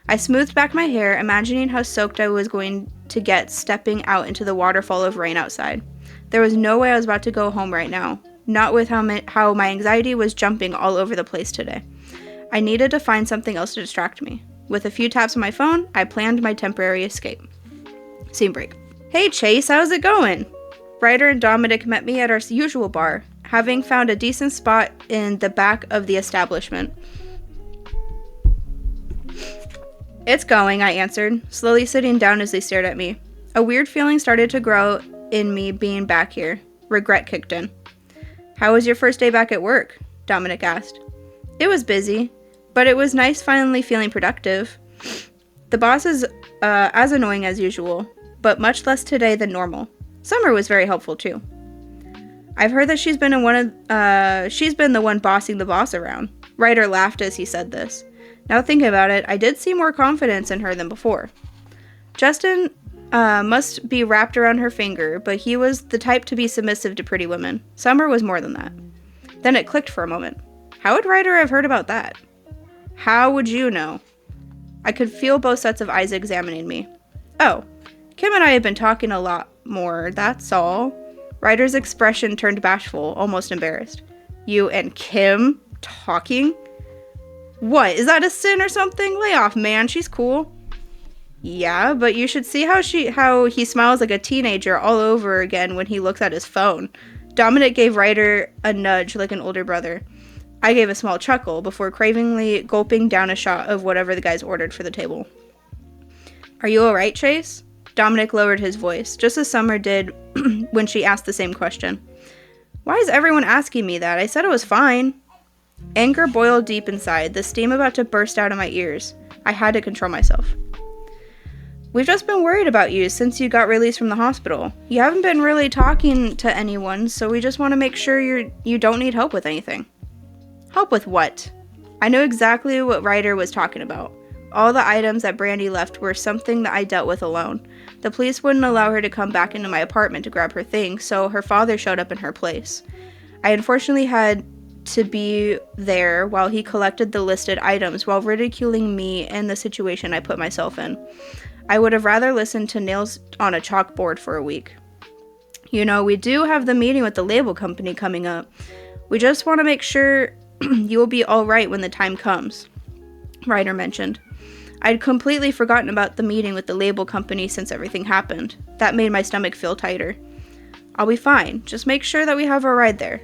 I smoothed back my hair, imagining how soaked I was going to get stepping out into the waterfall of rain outside. There was no way I was about to go home right now, not with how my anxiety was jumping all over the place today. I needed to find something else to distract me. With a few taps on my phone, I planned my temporary escape. Scene break. Hey Chase, how's it going? Ryder and Dominic met me at our usual bar, having found a decent spot in the back of the establishment. It's going, I answered, slowly sitting down as they stared at me. A weird feeling started to grow in me being back here. Regret kicked in. How was your first day back at work? Dominic asked. It was busy, but it was nice finally feeling productive. The boss is as annoying as usual, but much less today than normal. Summer was very helpful too. I've heard that she's been the one bossing the boss around. Ryder laughed as he said this. Now thinking about it, I did see more confidence in her than before. Justin must be wrapped around her finger, but he was the type to be submissive to pretty women. Summer was more than that. Then it clicked for a moment. How would Ryder have heard about that? How would you know? I could feel both sets of eyes examining me. Oh, Kim and I have been talking a lot more, that's all. Ryder's expression turned bashful, almost embarrassed. You and Kim talking? What, is that a sin or something? Lay off, man, she's cool. Yeah, but you should see how he smiles like a teenager all over again when he looks at his phone. Dominic gave Ryder a nudge like an older brother. I gave a small chuckle before cravingly gulping down a shot of whatever the guys ordered for the table. Are you alright, Chase? Dominic lowered his voice, just as Summer did when she asked the same question. Why is everyone asking me that? I said it was fine. Anger boiled deep inside, the steam about to burst out of my ears. I had to control myself. We've just been worried about you since you got released from the hospital. You haven't been really talking to anyone, so we just want to make sure you don't need help with anything. Help with what? I knew exactly what Ryder was talking about. All the items that Brandy left were something that I dealt with alone. The police wouldn't allow her to come back into my apartment to grab her things, so her father showed up in her place. I unfortunately had to be there while he collected the listed items while ridiculing me and the situation I put myself in. I would have rather listened to nails on a chalkboard for a week. You know, we do have the meeting with the label company coming up. We just want to make sure you will be all right when the time comes, Ryder mentioned. I'd completely forgotten about the meeting with the label company since everything happened. That made my stomach feel tighter. I'll be fine. Just make sure that we have our ride there.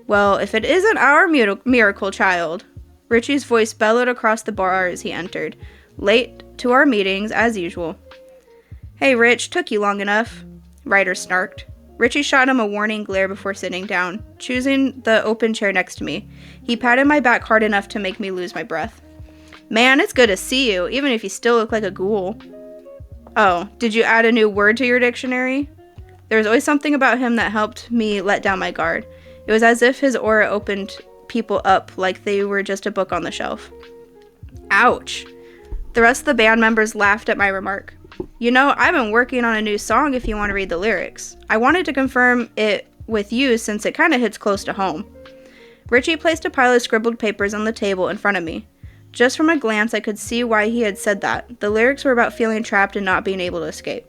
Well, if it isn't our miracle child. Richie's voice bellowed across the bar as he entered, late to our meetings as usual. Hey, Rich, took you long enough, Ryder snarked. Richie shot him a warning glare before sitting down, choosing the open chair next to me. He patted my back hard enough to make me lose my breath. Man, it's good to see you, even if you still look like a ghoul. Oh, did you add a new word to your dictionary? There was always something about him that helped me let down my guard. It was as if his aura opened people up like they were just a book on the shelf. Ouch. The rest of the band members laughed at my remark. You know, I've been working on a new song if you want to read the lyrics. I wanted to confirm it with you since it kind of hits close to home. Richie placed a pile of scribbled papers on the table in front of me. Just from a glance, I could see why he had said that. The lyrics were about feeling trapped and not being able to escape.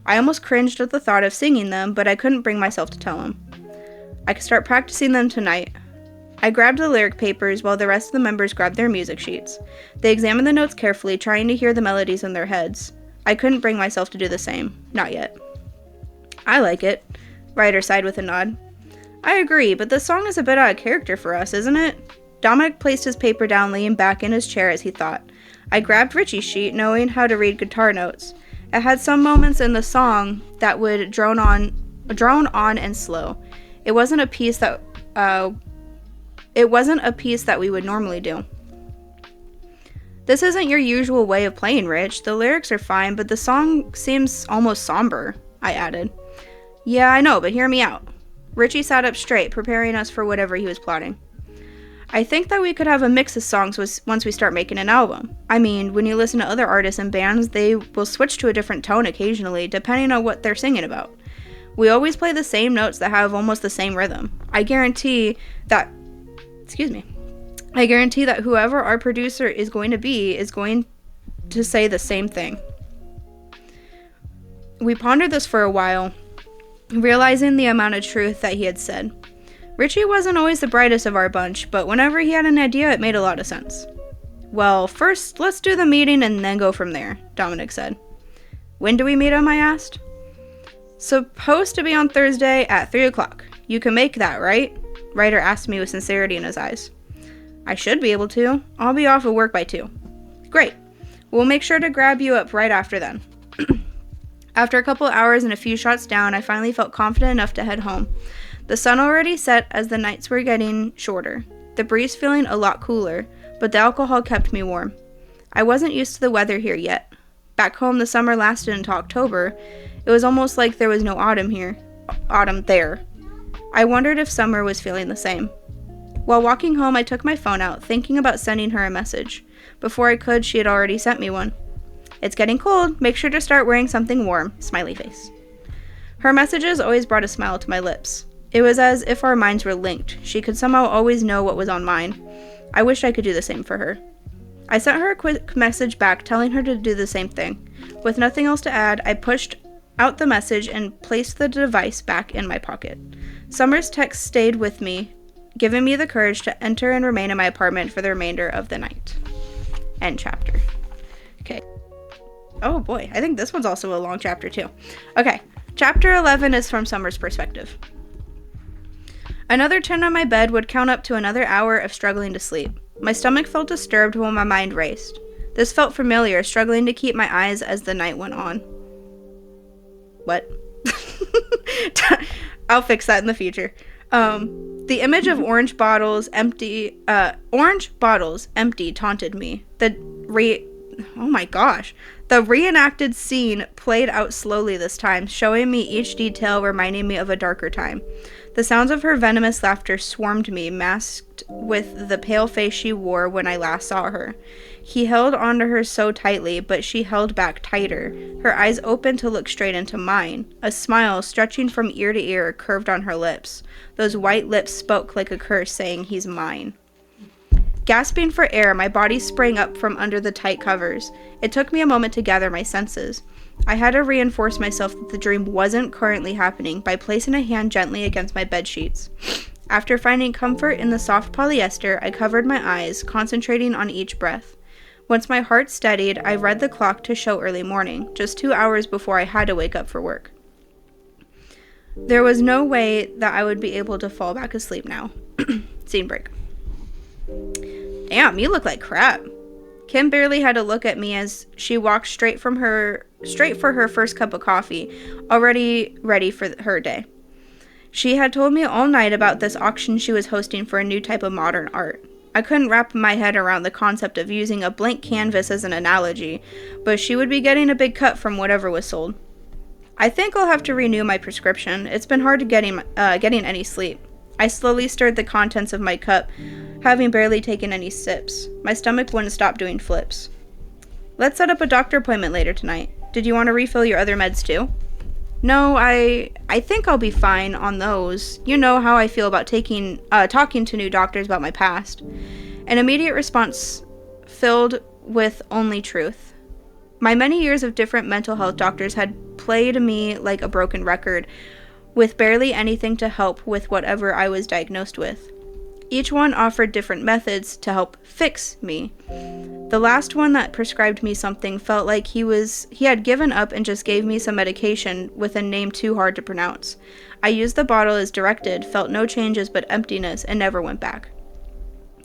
I almost cringed at the thought of singing them, but I couldn't bring myself to tell him. I could start practicing them tonight. I grabbed the lyric papers while the rest of the members grabbed their music sheets. They examined the notes carefully, trying to hear the melodies in their heads. I couldn't bring myself to do the same. Not yet. I like it, Ryder sighed with a nod. I agree, but the song is a bit out of character for us, isn't it? Dominic placed his paper down, leaning back in his chair as he thought. I grabbed Richie's sheet, knowing how to read guitar notes. It had some moments in the song that would drone on and slow. It wasn't a piece that we would normally do. This isn't your usual way of playing, Rich. The lyrics are fine, but the song seems almost somber, I added. Yeah, I know, but hear me out. Richie sat up straight, preparing us for whatever he was plotting. I think that we could have a mix of songs once we start making an album. I mean, when you listen to other artists and bands, they will switch to a different tone occasionally, depending on what they're singing about. We always play the same notes that have almost the same rhythm. I guarantee that whoever our producer is going to say the same thing. We pondered this for a while, realizing the amount of truth that he had said. Richie wasn't always the brightest of our bunch, but whenever he had an idea, it made a lot of sense. Well, first, let's do the meeting and then go from there, Dominic said. When do we meet him, I asked. Supposed to be on Thursday at 3 o'clock. You can make that, right? Ryder asked me with sincerity in his eyes. I should be able to. I'll be off of work by 2. Great. We'll make sure to grab you up right after then. After a couple hours and a few shots down, I finally felt confident enough to head home. The sun already set as the nights were getting shorter, the breeze feeling a lot cooler, but the alcohol kept me warm. I wasn't used to the weather here yet. Back home, the summer lasted until October. It was almost like there was no autumn there. I wondered if summer was feeling the same. While walking home, I took my phone out, thinking about sending her a message. Before I could, she had already sent me one. It's getting cold. Make sure to start wearing something warm. Smiley face. Her messages always brought a smile to my lips. It was as if our minds were linked. She could somehow always know what was on mine. I wished I could do the same for her. I sent her a quick message back telling her to do the same thing. With nothing else to add, I pushed out the message and placed the device back in my pocket. Summer's text stayed with me, giving me the courage to enter and remain in my apartment for the remainder of the night. End chapter. Okay. Oh boy, I think this one's also a long chapter too. Okay, chapter 11 is from Summer's perspective. Another turn on my bed would count up to another hour of struggling to sleep. My stomach felt disturbed while my mind raced. This felt familiar, struggling to keep my eyes as the night went on. What? I'll fix that in the future. The image of orange bottles empty taunted me. Oh my gosh. The reenacted scene played out slowly this time, showing me each detail reminding me of a darker time. The sounds of her venomous laughter swarmed me, masked with the pale face she wore when I last saw her. He held onto her so tightly, but she held back tighter, her eyes open to look straight into mine. A smile, stretching from ear to ear, curved on her lips. Those white lips spoke like a curse, saying, "He's mine." Gasping for air, my body sprang up from under the tight covers. It took me a moment to gather my senses. I had to reinforce myself that the dream wasn't currently happening by placing a hand gently against my bed sheets. After finding comfort in the soft polyester, I covered my eyes, concentrating on each breath. Once my heart steadied, I read the clock to show early morning, just 2 hours before I had to wake up for work. There was no way that I would be able to fall back asleep now. Scene break. Damn, you look like crap. Kim barely had to look at me as she walked straight for her first cup of coffee, already ready for her day. She had told me all night about this auction she was hosting for a new type of modern art. I couldn't wrap my head around the concept of using a blank canvas as an analogy, but she would be getting a big cut from whatever was sold. I think I'll have to renew my prescription. It's been hard getting any sleep. I slowly stirred the contents of my cup, having barely taken any sips. My stomach wouldn't stop doing flips. Let's set up a doctor appointment later tonight. Did you want to refill your other meds too? No, I think I'll be fine on those. You know how I feel about talking to new doctors about my past. An immediate response filled with only truth. My many years of different mental health doctors had played me like a broken record, with barely anything to help with whatever I was diagnosed with. Each one offered different methods to help fix me. The last one that prescribed me something felt like he had given up and just gave me some medication with a name too hard to pronounce. I used the bottle as directed, felt no changes but emptiness, and never went back.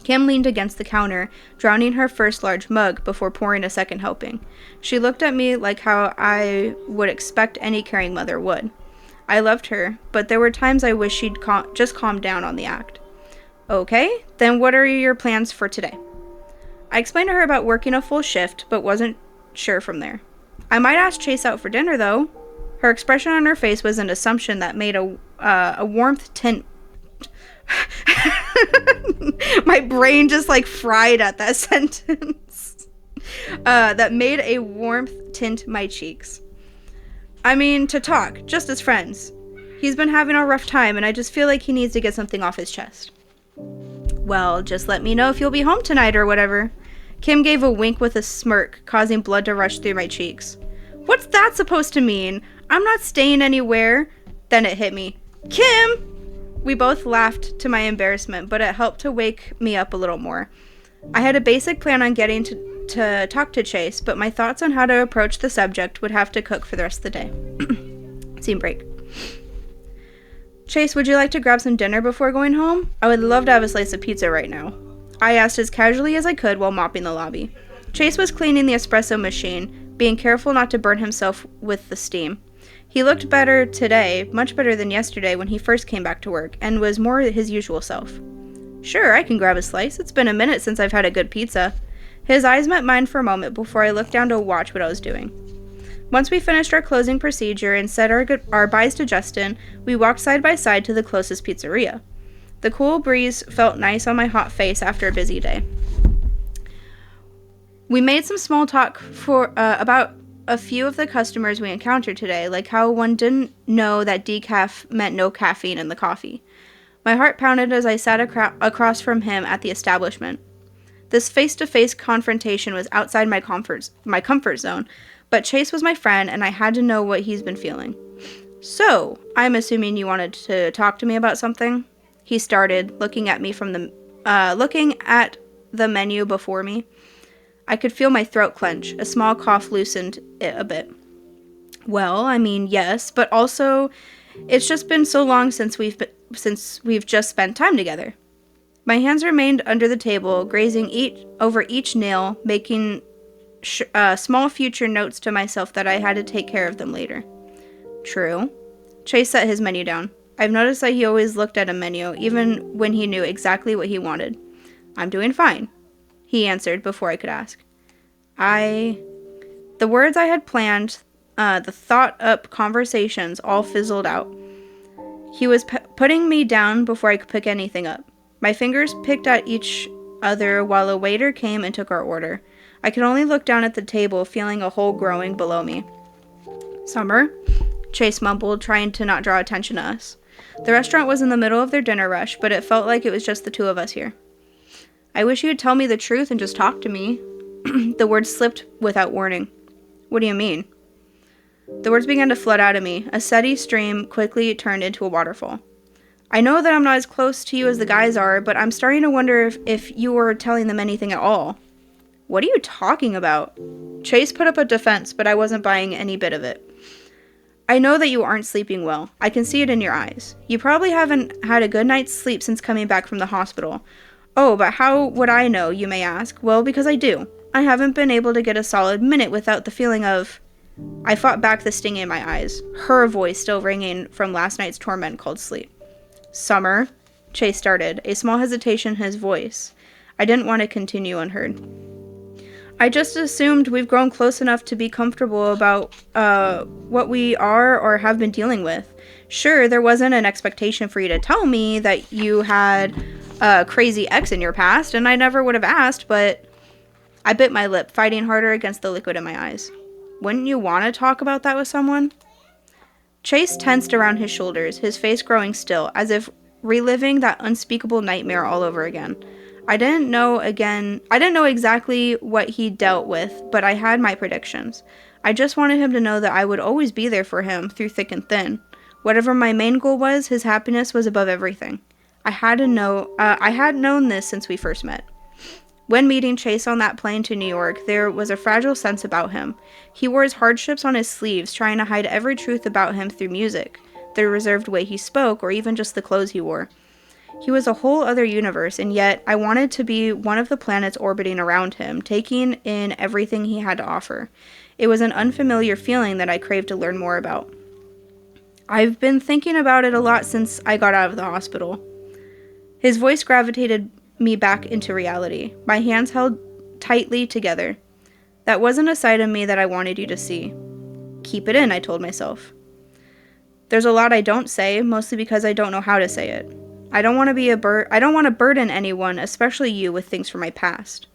Kim leaned against the counter, drowning her first large mug before pouring a second helping. She looked at me like how I would expect any caring mother would. I loved her, but there were times I wished she'd just calm down on the act. Okay, then what are your plans for today? I explained to her about working a full shift, but wasn't sure from there. I might ask Chase out for dinner, though. Her expression on her face was an assumption that made a warmth tint. My brain just fried at that sentence. That made a warmth tint my cheeks. I mean, to talk, just as friends. He's been having a rough time, and I just feel like he needs to get something off his chest. Well, just let me know if you'll be home tonight or whatever. Kim gave a wink with a smirk, causing blood to rush through my cheeks. What's that supposed to mean? I'm not staying anywhere. Then it hit me. Kim! We both laughed to my embarrassment, but it helped to wake me up a little more. I had a basic plan on getting to talk to Chase, but my thoughts on how to approach the subject would have to cook for the rest of the day. Scene break. Chase, would you like to grab some dinner before going home? I would love to have a slice of pizza right now. I asked as casually as I could while mopping the lobby. Chase was cleaning the espresso machine, being careful not to burn himself with the steam. He looked better today, much better than yesterday when he first came back to work, and was more his usual self. Sure, I can grab a slice. It's been a minute since I've had a good pizza. His eyes met mine for a moment before I looked down to watch what I was doing. Once we finished our closing procedure and said our byes to Justin, we walked side by side to the closest pizzeria. The cool breeze felt nice on my hot face after a busy day. We made some small talk about a few of the customers we encountered today, like how one didn't know that decaf meant no caffeine in the coffee. My heart pounded as I sat across from him at the establishment. This face-to-face confrontation was outside my comfort zone, but Chase was my friend, and I had to know what he's been feeling. So, I'm assuming you wanted to talk to me about something? He started, looking at the menu before me. I could feel my throat clench. A small cough loosened it a bit. Well, I mean, yes, but also, it's just been so long since we've just spent time together. My hands remained under the table, grazing over each nail, making small future notes to myself that I had to take care of them later. True. Chase set his menu down. I've noticed that he always looked at a menu, even when he knew exactly what he wanted. I'm doing fine, he answered before I could ask. The words I had planned, the thought-up conversations all fizzled out. He was putting me down before I could pick anything up. My fingers picked at each other while a waiter came and took our order. I could only look down at the table, feeling a hole growing below me. Summer? Chase mumbled, trying to not draw attention to us. The restaurant was in the middle of their dinner rush, but it felt like it was just the two of us here. I wish you would tell me the truth and just talk to me. The words slipped without warning. What do you mean? The words began to flood out of me. A steady stream quickly turned into a waterfall. I know that I'm not as close to you as the guys are, but I'm starting to wonder if you were telling them anything at all. What are you talking about? Chase put up a defense, but I wasn't buying any bit of it. I know that you aren't sleeping well. I can see it in your eyes. You probably haven't had a good night's sleep since coming back from the hospital. Oh, but how would I know, you may ask? Well, because I do. I haven't been able to get a solid minute without the feeling of... I fought back the sting in my eyes, her voice still ringing from last night's torment called sleep. Summer, Chase started, a small hesitation in his voice. I didn't want to continue unheard. I just assumed we've grown close enough to be comfortable about what we are or have been dealing with. Sure, there wasn't an expectation for you to tell me that you had a crazy ex in your past, and I never would have asked, but... I bit my lip, fighting harder against the liquid in my eyes. Wouldn't you want to talk about that with someone? Chase tensed around his shoulders, his face growing still, as if reliving that unspeakable nightmare all over again. I didn't know exactly what he dealt with, but I had my predictions. I just wanted him to know that I would always be there for him, through thick and thin. Whatever my main goal was, his happiness was above everything. I had known this since we first met. When meeting Chase on that plane to New York, there was a fragile sense about him. He wore his hardships on his sleeves, trying to hide every truth about him through music, the reserved way he spoke, or even just the clothes he wore. He was a whole other universe, and yet I wanted to be one of the planets orbiting around him, taking in everything he had to offer. It was an unfamiliar feeling that I craved to learn more about. I've been thinking about it a lot since I got out of the hospital. His voice gravitated me back into reality, my hands held tightly together. That wasn't a side of me that I wanted you to see. Keep it in, I told myself. There's a lot I don't say, mostly because I don't know how to say it. I don't want to burden anyone, especially you, with things from my past.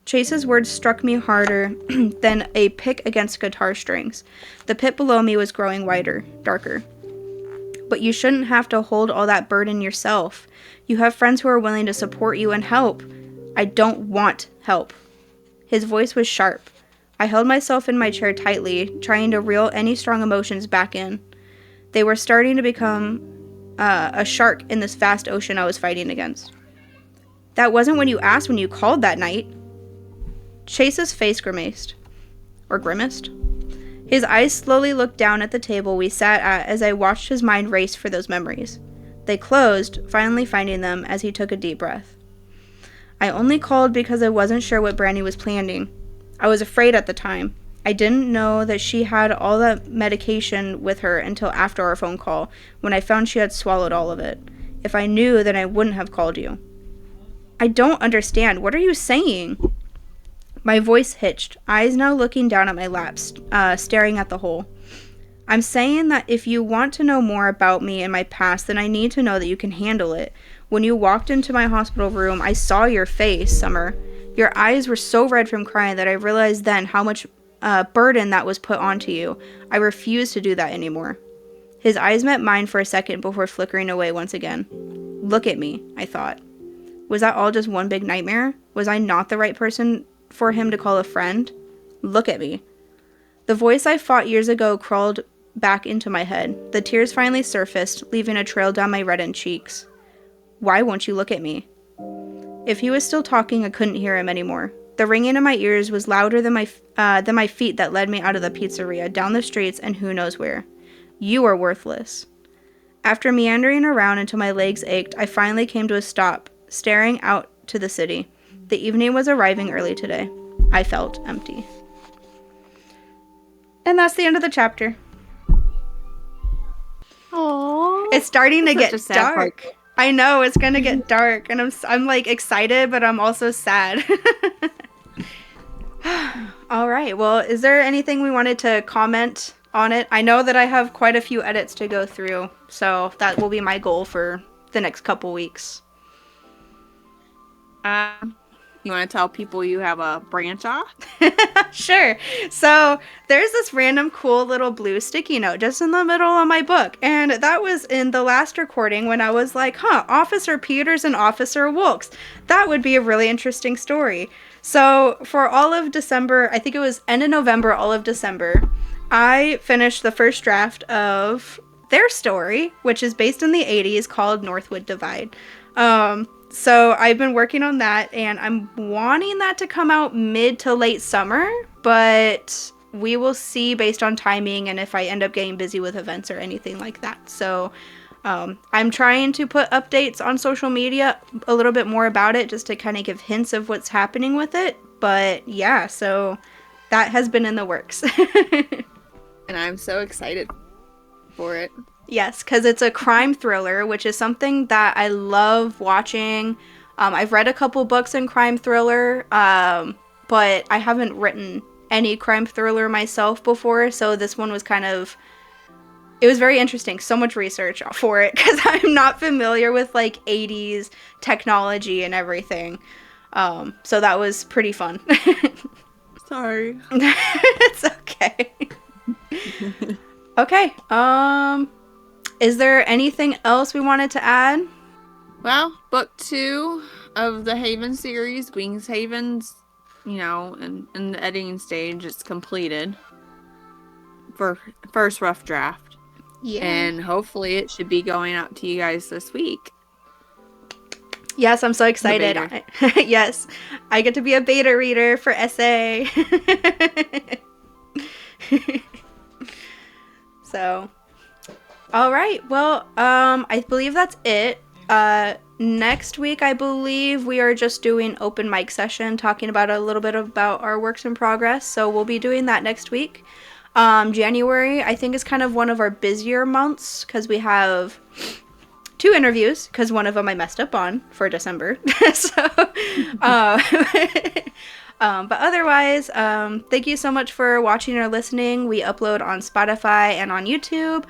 Chase's words struck me harder than a pick against guitar strings. The pit below me was growing wider, darker. But you shouldn't have to hold all that burden yourself. You have friends who are willing to support you and help. I don't want help. His voice was sharp. I held myself in my chair tightly, trying to reel any strong emotions back in. They were starting to become a shark in this vast ocean I was fighting against. That wasn't when you asked when you called that night. Chase's face grimaced. Or grimaced? His eyes slowly looked down at the table we sat at as I watched his mind race for those memories. They closed, finally finding them as he took a deep breath. I only called because I wasn't sure what Brandy was planning. I was afraid at the time. I didn't know that she had all that medication with her until after our phone call, when I found she had swallowed all of it. If I knew, then I wouldn't have called you. I don't understand. What are you saying? My voice hitched, eyes now looking down at my lap, staring at the hole. I'm saying that if you want to know more about me and my past, then I need to know that you can handle it. When you walked into my hospital room, I saw your face, Summer. Your eyes were so red from crying that I realized then how much burden that was put onto you. I refuse to do that anymore. His eyes met mine for a second before flickering away once again. Look at me, I thought. Was that all just one big nightmare? Was I not the right person for him to call a friend? Look at me. The voice I fought years ago crawled back into my head. The tears finally surfaced, leaving a trail down my reddened cheeks. Why won't you look at me? If he was still talking, I couldn't hear him anymore. The ringing in my ears was louder than my feet that led me out of the pizzeria, down the streets, and who knows where. You are worthless. After meandering around until my legs ached, I finally came to a stop, staring out to the city. The evening was arriving early today. I felt empty. And that's the end of the chapter. Aww. It's starting to get dark. Part. I know, it's going to get dark, and I'm like excited, but I'm also sad. All right, well, is there anything we wanted to comment on it? I know that I have quite a few edits to go through, so that will be my goal for the next couple weeks. You want to tell people you have a branch off? Sure. So there's this random cool little blue sticky note just in the middle of my book. And that was in the last recording when I was like, Officer Peters and Officer Wilkes. That would be a really interesting story. So for all of December, I think it was end of November, all of December, I finished the first draft of their story, which is based in the 80s, called Northwood Divide. So I've been working on that, and I'm wanting that to come out mid to late summer, but we will see based on timing and if I end up getting busy with events or anything like that. So I'm trying to put updates on social media a little bit more about it just to kind of give hints of what's happening with it. But yeah, so that has been in the works. And I'm so excited for it. Yes, because it's a crime thriller, which is something that I love watching. I've read a couple books in crime thriller, but I haven't written any crime thriller myself before, so this one was it was very interesting. So much research for it, because I'm not familiar with, like, 80s technology and everything. So that was pretty fun. Sorry. It's okay. Okay, is there anything else we wanted to add? Well, book 2 of the Haven series, Wings Havens, in the editing stage, it's completed for first rough draft. Yeah. And hopefully it should be going out to you guys this week. Yes, I'm so excited. Yes, I get to be a beta reader for SA. So, all right. Well, I believe that's it. Next week, I believe we are just doing open mic session, talking about a little bit about our works in progress. So we'll be doing that next week. January, I think, is kind of one of our busier months because we have 2 interviews, because one of them I messed up on for December. So, but otherwise, thank you so much for watching or listening. We upload on Spotify and on YouTube.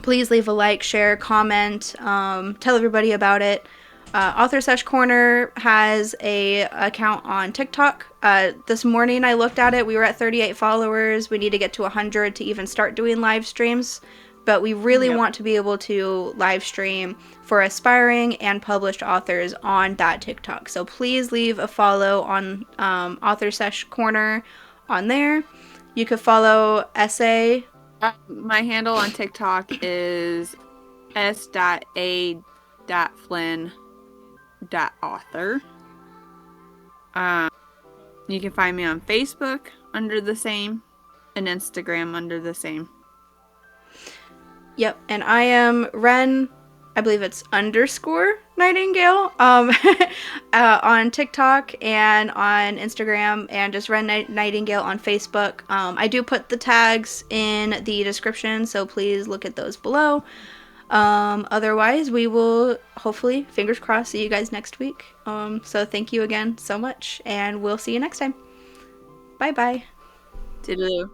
Please leave a like, share, comment, tell everybody about it. Author Sesh Corner has a account on TikTok. This morning I looked at it. We were at 38 followers. We need to get to 100 to even start doing live streams. But we really want to be able to live stream for aspiring and published authors on that TikTok. So please leave a follow on Author Sesh Corner on there. You could follow SA. My handle on TikTok is s.a.flynn.author. You can find me on Facebook under the same and Instagram under the same. Yep, and I am Wren, I believe it's _ Nightingale, on TikTok and on Instagram, and just Wren Nightingale on Facebook. I do put the tags in the description, so please look at those below. Otherwise, we will hopefully, fingers crossed, see you guys next week. So thank you again so much, and we'll see you next time. Bye-bye. Toodaloo.